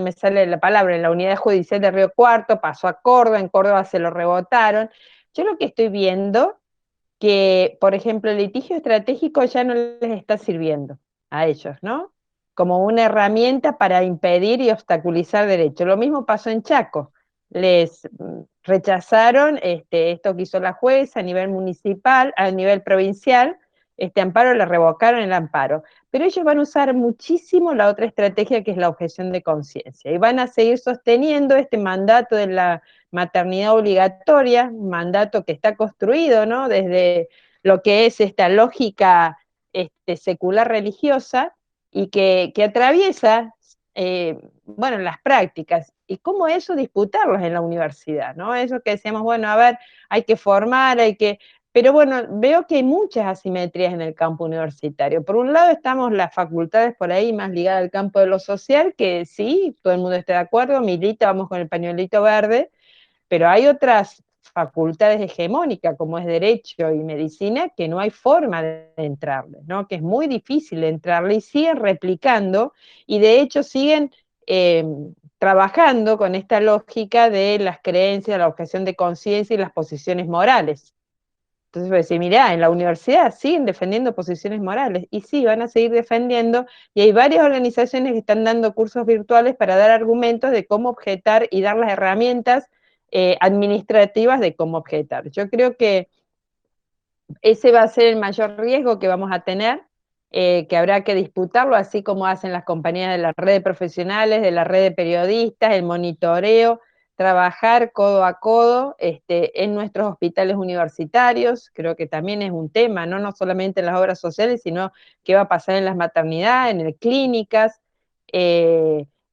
me sale la palabra, en la unidad judicial de Río Cuarto, pasó a Córdoba, en Córdoba se lo rebotaron. Yo lo que estoy viendo, que por ejemplo el litigio estratégico ya no les está sirviendo a ellos, ¿no? Como una herramienta para impedir y obstaculizar derechos. Lo mismo pasó en Chaco. les rechazaron esto que hizo la jueza a nivel municipal, a nivel provincial, este amparo, le revocaron el amparo. Pero ellos van a usar muchísimo la otra estrategia, que es la objeción de conciencia, y van a seguir sosteniendo este mandato de la maternidad obligatoria, un mandato que está construido, ¿no?, desde lo que es esta lógica secular religiosa, y que atraviesa, bueno, las prácticas, y cómo eso disputarlos en la universidad, ¿no? Eso que decíamos, bueno, a ver, hay que formar, pero bueno, veo que hay muchas asimetrías en el campo universitario. Por un lado estamos las facultades por ahí más ligadas al campo de lo social, que sí, todo el mundo está de acuerdo, milita, vamos con el pañuelito verde, pero hay otras facultades hegemónicas, como es Derecho y Medicina, que no hay forma de entrarle, ¿no? Que es muy difícil entrarle, y siguen replicando, y de hecho siguen trabajando con esta lógica de las creencias, la objeción de conciencia y las posiciones morales. Entonces, voy a decir, mirá, en la universidad siguen defendiendo posiciones morales, y sí, van a seguir defendiendo, y hay varias organizaciones que están dando cursos virtuales para dar argumentos de cómo objetar y dar las herramientas administrativas de cómo objetar. Yo creo que ese va a ser el mayor riesgo que vamos a tener, que habrá que disputarlo, así como hacen las compañías de la red de profesionales, de la red de periodistas, el monitoreo, trabajar codo a codo en nuestros hospitales universitarios. Creo que también es un tema, no solamente en las obras sociales, sino qué va a pasar en las maternidades, en las clínicas,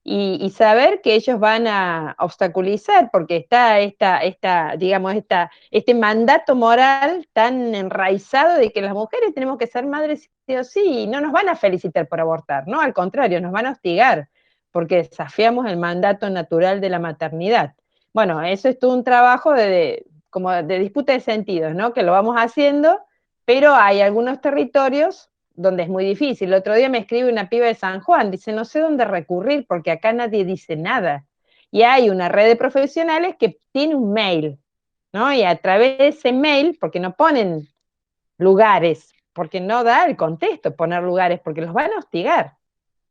y saber que ellos van a obstaculizar, porque está este mandato moral tan enraizado de que las mujeres tenemos que ser madres sí o sí, y no nos van a felicitar por abortar, no, al contrario, nos van a hostigar, porque desafiamos el mandato natural de la maternidad. Bueno, eso es todo un trabajo como de disputa de sentidos, ¿no?, que lo vamos haciendo, pero hay algunos territorios donde es muy difícil. El otro día me escribe una piba de San Juan, dice, no sé dónde recurrir porque acá nadie dice nada. Y hay una red de profesionales que tiene un mail, ¿no? Y a través de ese mail, porque no ponen lugares, porque no da el contexto poner lugares, porque los van a hostigar,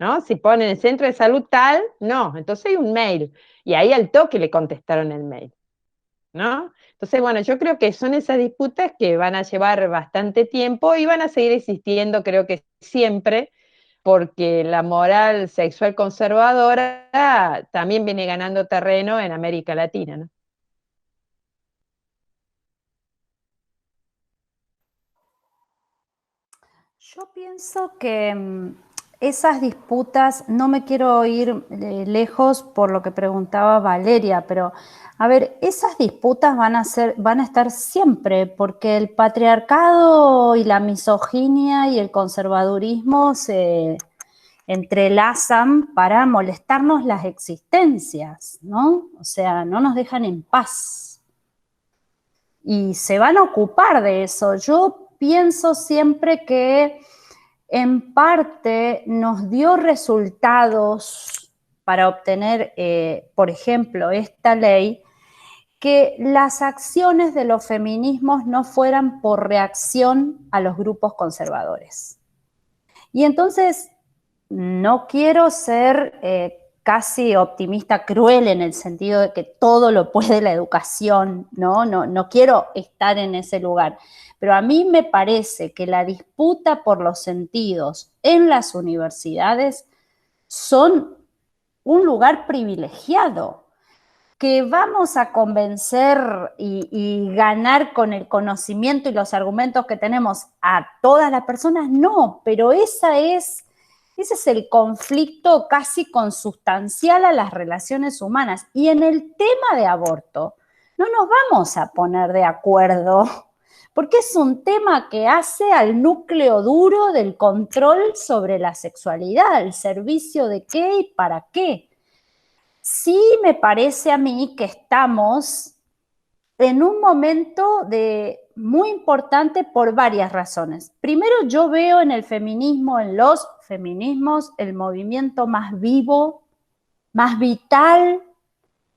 ¿no? Si ponen el centro de salud tal, no. Entonces hay un mail, y ahí al toque le contestaron el mail, ¿no? Entonces, bueno, yo creo que son esas disputas que van a llevar bastante tiempo y van a seguir existiendo, creo que siempre, porque la moral sexual conservadora también viene ganando terreno en América Latina, ¿no? Yo pienso que esas disputas, no me quiero ir lejos por lo que preguntaba Valeria, pero a ver, esas disputas van a estar siempre, porque el patriarcado y la misoginia y el conservadurismo se entrelazan para molestarnos las existencias, ¿no? O sea, no nos dejan en paz. Y se van a ocupar de eso. Yo pienso siempre que en parte nos dio resultados para obtener, por ejemplo, esta ley, que las acciones de los feminismos no fueran por reacción a los grupos conservadores. Y entonces, no quiero ser casi optimista, cruel, en el sentido de que todo lo puede la educación, ¿no? No quiero estar en ese lugar. Pero a mí me parece que la disputa por los sentidos en las universidades son un lugar privilegiado, que vamos a convencer y ganar con el conocimiento y los argumentos que tenemos a todas las personas, no, pero ese es el conflicto casi consustancial a las relaciones humanas. Y en el tema de aborto no nos vamos a poner de acuerdo, porque es un tema que hace al núcleo duro del control sobre la sexualidad, el servicio de qué y para qué. Sí me parece a mí que estamos en un momento muy importante por varias razones. Primero, yo veo en el feminismo, en los feminismos, el movimiento más vivo, más vital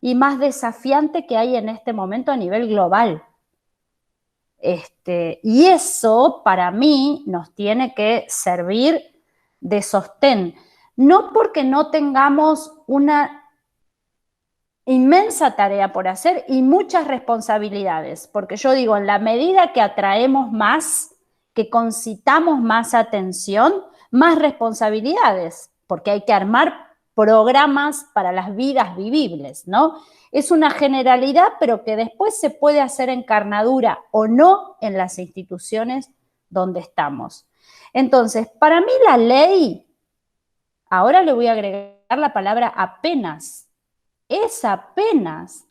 y más desafiante que hay en este momento a nivel global. Y eso, para mí, nos tiene que servir de sostén. No porque no tengamos una inmensa tarea por hacer y muchas responsabilidades, porque yo digo, en la medida que atraemos más, que concitamos más atención, más responsabilidades, porque hay que armar programas para las vidas vivibles, ¿no? Es una generalidad, pero que después se puede hacer encarnadura o no en las instituciones donde estamos. Entonces, para mí la ley, ahora le voy a agregar la palabra apenas, es apenas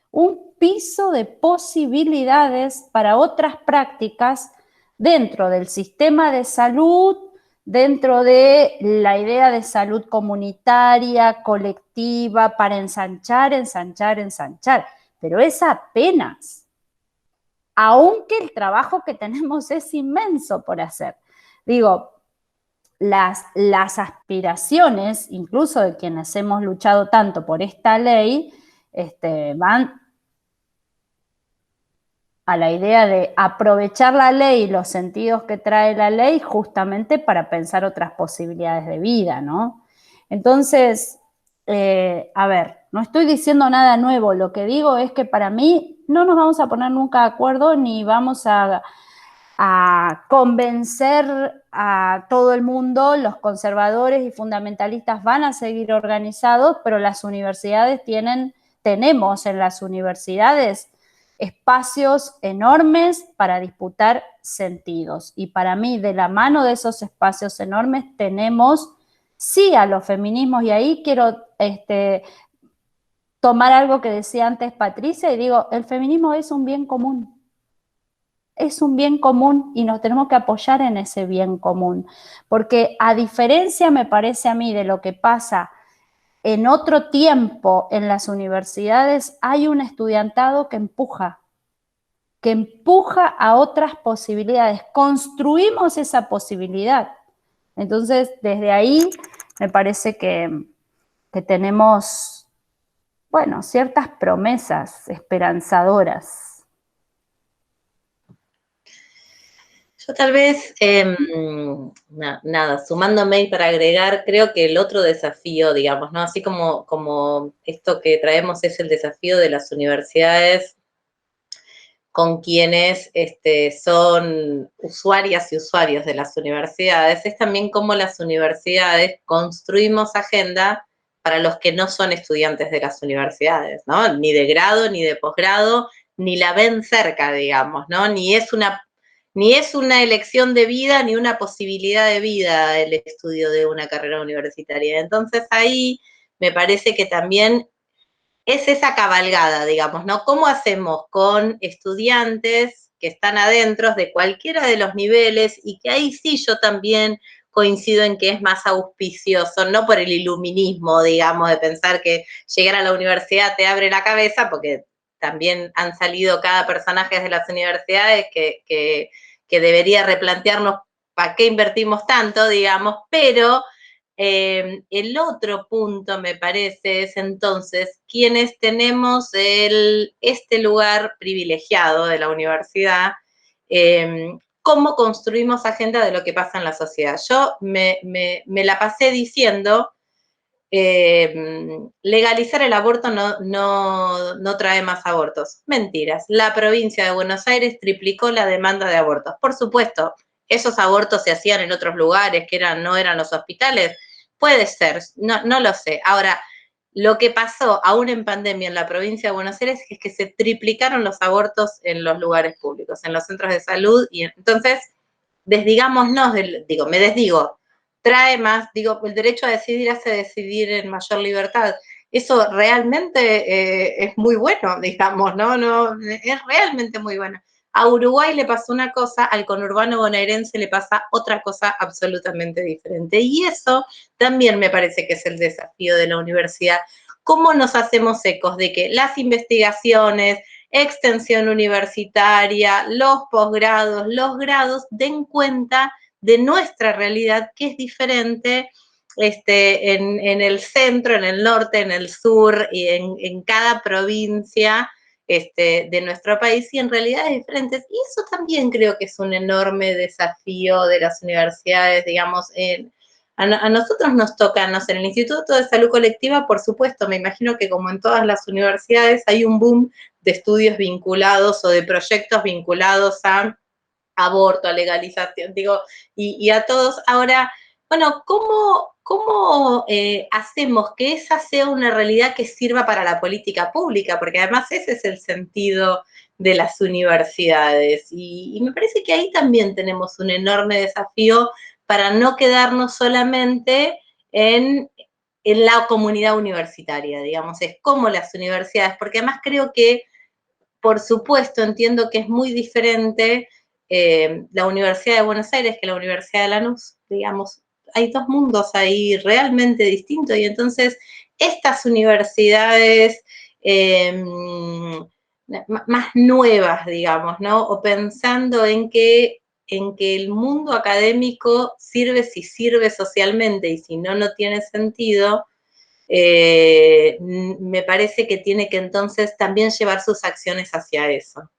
un piso de posibilidades para otras prácticas dentro del sistema de salud, dentro de la idea de salud comunitaria, colectiva, para ensanchar, pero es apenas, aunque el trabajo que tenemos es inmenso por hacer. Digo, las aspiraciones, incluso de quienes hemos luchado tanto por esta ley, van a la idea de aprovechar la ley y los sentidos que trae la ley justamente para pensar otras posibilidades de vida, ¿no? Entonces, a ver, no estoy diciendo nada nuevo, lo que digo es que para mí no nos vamos a poner nunca de acuerdo ni vamos a convencer a todo el mundo, los conservadores y fundamentalistas van a seguir organizados, pero las universidades tenemos en las universidades espacios enormes para disputar sentidos. Y para mí, de la mano de esos espacios enormes, tenemos sí a los feminismos, y ahí quiero tomar algo que decía antes Patricia, y digo, el feminismo es un bien común. Es un bien común y nos tenemos que apoyar en ese bien común, porque a diferencia, me parece a mí, de lo que pasa en otro tiempo en las universidades, hay un estudiantado que empuja a otras posibilidades. Construimos esa posibilidad. Entonces, desde ahí me parece que tenemos, bueno, ciertas promesas esperanzadoras. Yo tal vez, nada, sumándome y para agregar, creo que el otro desafío, digamos, ¿no? Así como esto que traemos es el desafío de las universidades con quienes son usuarias y usuarios de las universidades, es también cómo las universidades construimos agenda para los que no son estudiantes de las universidades, ¿no? Ni de grado, ni de posgrado, ni la ven cerca, digamos, ¿no? Ni es una elección de vida, ni una posibilidad de vida el estudio de una carrera universitaria. Entonces ahí me parece que también es esa cabalgada, digamos, ¿no? ¿Cómo hacemos con estudiantes que están adentro de cualquiera de los niveles y que ahí sí yo también coincido en que es más auspicioso, no por el iluminismo, digamos, de pensar que llegar a la universidad te abre la cabeza, porque también han salido cada personaje de las universidades que debería replantearnos para qué invertimos tanto, digamos, pero el otro punto, me parece, es entonces quienes tenemos este lugar privilegiado de la universidad, cómo construimos agenda de lo que pasa en la sociedad. Yo me la pasé diciendo, legalizar el aborto no trae más abortos. Mentiras. La provincia de Buenos Aires triplicó la demanda de abortos. Por supuesto, esos abortos se hacían en otros lugares que no eran los hospitales. Puede ser, no lo sé. Ahora, lo que pasó aún en pandemia en la provincia de Buenos Aires es que se triplicaron los abortos en los lugares públicos, en los centros de salud, y entonces desdigámonos, me desdigo, trae más, el derecho a decidir hace decidir en mayor libertad. Eso realmente es muy bueno, digamos, ¿no? Es realmente muy bueno. A Uruguay le pasó una cosa, al conurbano bonaerense le pasa otra cosa absolutamente diferente. Y eso también me parece que es el desafío de la universidad. ¿Cómo nos hacemos ecos de que las investigaciones, extensión universitaria, los posgrados, los grados, den cuenta de nuestra realidad, que es diferente en el centro, en el norte, en el sur y en cada provincia de nuestro país, y en realidades diferentes? Y eso también creo que es un enorme desafío de las universidades, digamos, A nosotros nos toca, no sé, en el Instituto de Salud Colectiva, por supuesto, me imagino que como en todas las universidades hay un boom de estudios vinculados o de proyectos vinculados a aborto, a legalización, digo, y a todos. Ahora, bueno, ¿cómo hacemos que esa sea una realidad que sirva para la política pública? Porque además ese es el sentido de las universidades. Y me parece que ahí también tenemos un enorme desafío para no quedarnos solamente en la comunidad universitaria, digamos, es como las universidades, porque además creo que, por supuesto, entiendo que es muy diferente la Universidad de Buenos Aires que la Universidad de Lanús, digamos, hay dos mundos ahí realmente distintos, y entonces estas universidades más nuevas, digamos, ¿no? O pensando en que el mundo académico sirve si sirve socialmente, y si no, no tiene sentido, me parece que tiene que entonces también llevar sus acciones hacia eso.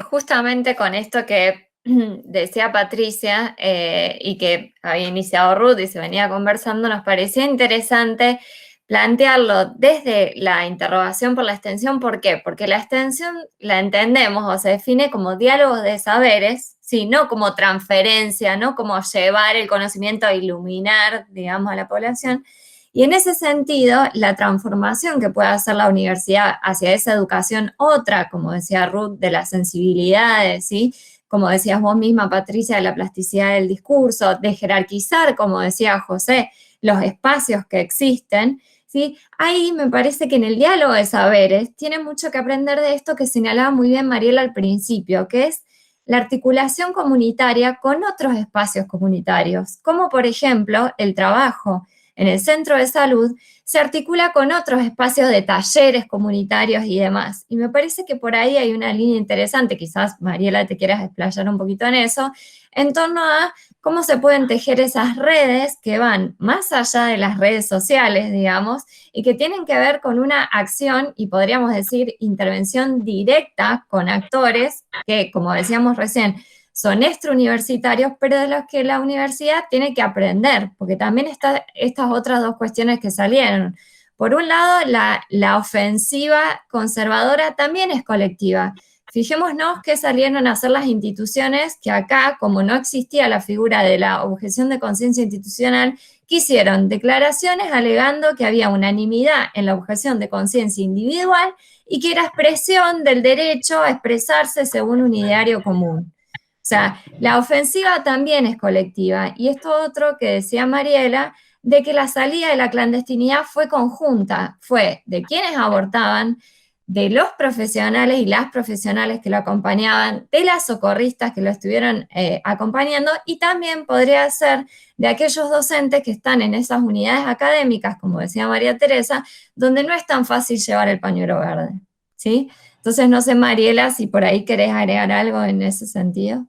Justamente con esto que decía Patricia y que había iniciado Ruth y se venía conversando, nos parecía interesante plantearlo desde la interrogación por la extensión. ¿Por qué? Porque la extensión la entendemos o se define como diálogos de saberes, ¿sí? No como transferencia, no como llevar el conocimiento a iluminar, digamos, a la población. Y en ese sentido, la transformación que puede hacer la universidad hacia esa educación otra, como decía Ruth, de las sensibilidades, ¿sí? Como decías vos misma, Patricia, de la plasticidad del discurso, de jerarquizar, como decía José, los espacios que existen, ¿sí? Ahí me parece que en el diálogo de saberes tiene mucho que aprender de esto que señalaba muy bien Mariela al principio, que es la articulación comunitaria con otros espacios comunitarios, como por ejemplo el trabajo en el centro de salud se articula con otros espacios de talleres comunitarios y demás. Y me parece que por ahí hay una línea interesante, quizás Mariela te quieras explayar un poquito en eso, en torno a cómo se pueden tejer esas redes que van más allá de las redes sociales, digamos, y que tienen que ver con una acción y podríamos decir intervención directa con actores que, como decíamos recién, son extrauniversitarios, pero de los que la universidad tiene que aprender, porque también están estas otras dos cuestiones que salieron. Por un lado, la ofensiva conservadora también es colectiva. Fijémonos qué salieron a hacer las instituciones que acá, como no existía la figura de la objeción de conciencia institucional, que hicieron declaraciones alegando que había unanimidad en la objeción de conciencia individual y que era expresión del derecho a expresarse según un ideario común. O sea, la ofensiva también es colectiva. Y esto otro que decía Mariela, de que la salida de la clandestinidad fue conjunta, fue de quienes abortaban, de los profesionales y las profesionales que lo acompañaban, de las socorristas que lo estuvieron acompañando, y también podría ser de aquellos docentes que están en esas unidades académicas, como decía María Teresa, donde no es tan fácil llevar el pañuelo verde, ¿sí? Entonces, no sé, Mariela, si por ahí querés agregar algo en ese sentido.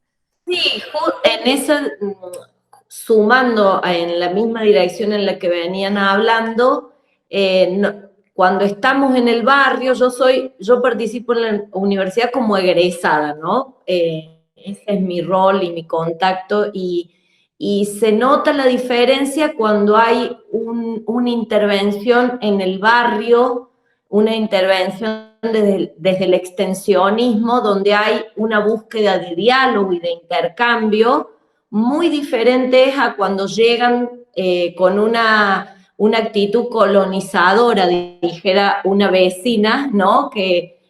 Sí, en eso, sumando en la misma dirección en la que venían hablando, cuando estamos en el barrio, yo participo en la universidad como egresada, ¿no? Ese es mi rol y mi contacto, y se nota la diferencia cuando hay una intervención en el barrio, una intervención desde el extensionismo, donde hay una búsqueda de diálogo y de intercambio, muy diferente a cuando llegan con una actitud colonizadora, dijera una vecina, ¿no? Que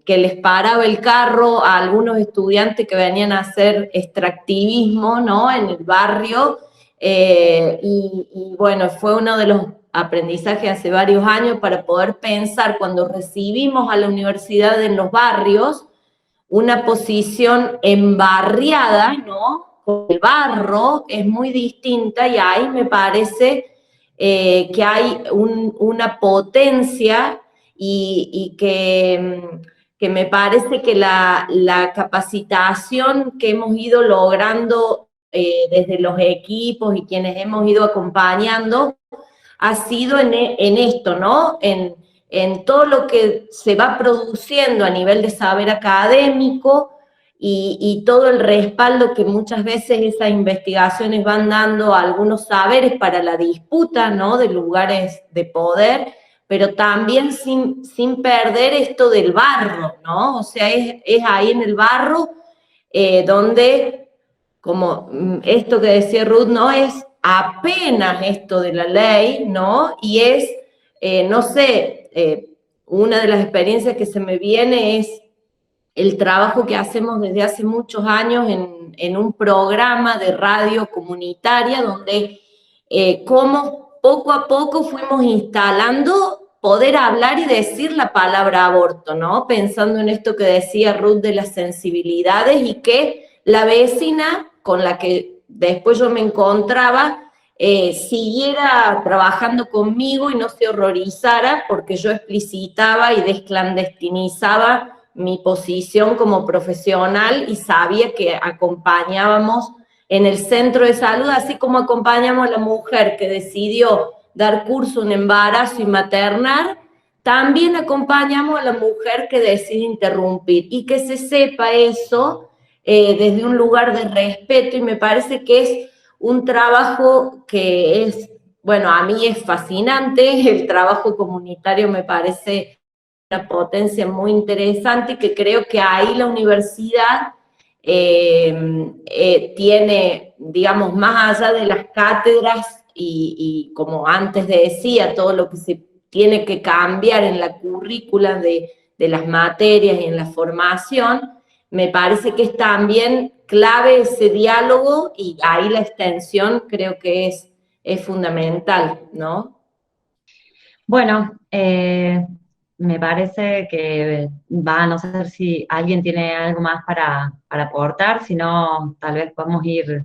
les paraba el carro a algunos estudiantes que venían a hacer extractivismo, ¿no? En el barrio, y bueno, fue uno de los aprendizaje hace varios años para poder pensar, cuando recibimos a la universidad en los barrios, una posición embarriada, ¿no? Con el barro es muy distinta, y ahí me parece que hay una potencia y que me parece que la capacitación que hemos ido logrando desde los equipos y quienes hemos ido acompañando ha sido en esto, ¿no? En todo lo que se va produciendo a nivel de saber académico, y todo el respaldo que muchas veces esas investigaciones van dando a algunos saberes para la disputa, ¿no?, de lugares de poder, pero también sin perder esto del barro, ¿no? O sea, es ahí en el barro donde, como esto que decía Ruth, no es apenas esto de la ley, ¿no? Y es, no sé, una de las experiencias que se me viene es el trabajo que hacemos desde hace muchos años en un programa de radio comunitaria donde como poco a poco fuimos instalando poder hablar y decir la palabra aborto, ¿no? Pensando en esto que decía Ruth de las sensibilidades y que la vecina con la que después yo me encontraba siguiera trabajando conmigo y no se horrorizara porque yo explicitaba y desclandestinizaba mi posición como profesional y sabía que acompañábamos en el centro de salud, así como acompañamos a la mujer que decidió dar curso en embarazo y maternar, también acompañamos a la mujer que decide interrumpir y que se sepa eso desde un lugar de respeto, y me parece que es un trabajo que es, bueno, a mí es fascinante, el trabajo comunitario me parece una potencia muy interesante, que creo que ahí la universidad tiene, digamos, más allá de las cátedras y como antes decía, todo lo que se tiene que cambiar en la currícula de las materias y en la formación, me parece que es también clave ese diálogo y ahí la extensión creo que es fundamental, ¿no? Bueno, me parece que no sé si alguien tiene algo más para aportar, si no, tal vez podemos ir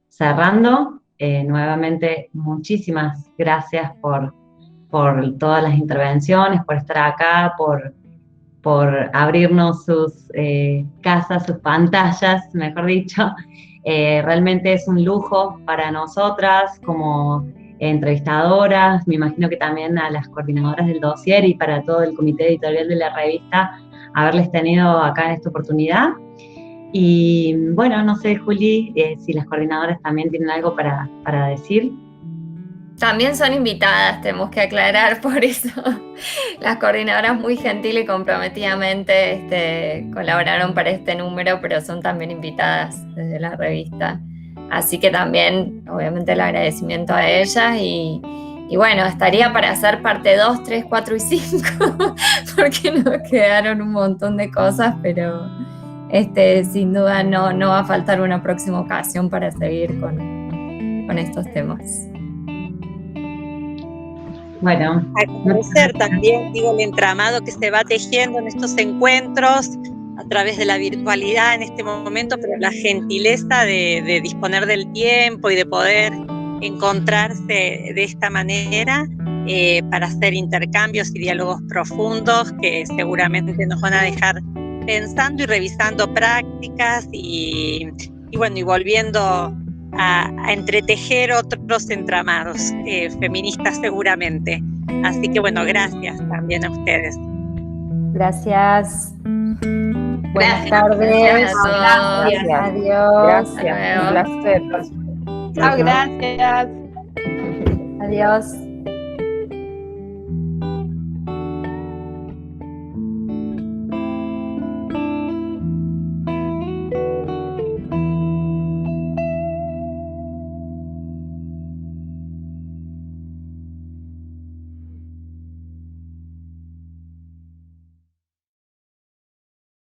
cerrando. Nuevamente, muchísimas gracias por todas las intervenciones, por estar acá, por abrirnos sus casas, sus pantallas, mejor dicho. Realmente es un lujo para nosotras como entrevistadoras, me imagino que también a las coordinadoras del dossier y para todo el comité editorial de la revista, haberles tenido acá en esta oportunidad. Y bueno, no sé, Juli, si las coordinadoras también tienen algo para decir. También son invitadas, tenemos que aclarar, por eso las coordinadoras muy gentil y comprometidamente colaboraron para este número, pero son también invitadas desde la revista. Así que también, obviamente, el agradecimiento a ellas y bueno, estaría para hacer parte 2, 3, 4 y 5, porque nos quedaron un montón de cosas, pero sin duda no va a faltar una próxima ocasión para seguir con estos temas. Bueno, agradecer también, el entramado que se va tejiendo en estos encuentros a través de la virtualidad en este momento, pero la gentileza de disponer del tiempo y de poder encontrarse de esta manera para hacer intercambios y diálogos profundos que seguramente nos van a dejar pensando y revisando prácticas y volviendo a entretejer otros entramados feministas seguramente. Así que bueno, gracias también a ustedes. Gracias. Buenas Gracias. tardes. Gracias a todos. Gracias. Adiós. Gracias, un placer. Chao, gracias. Adiós.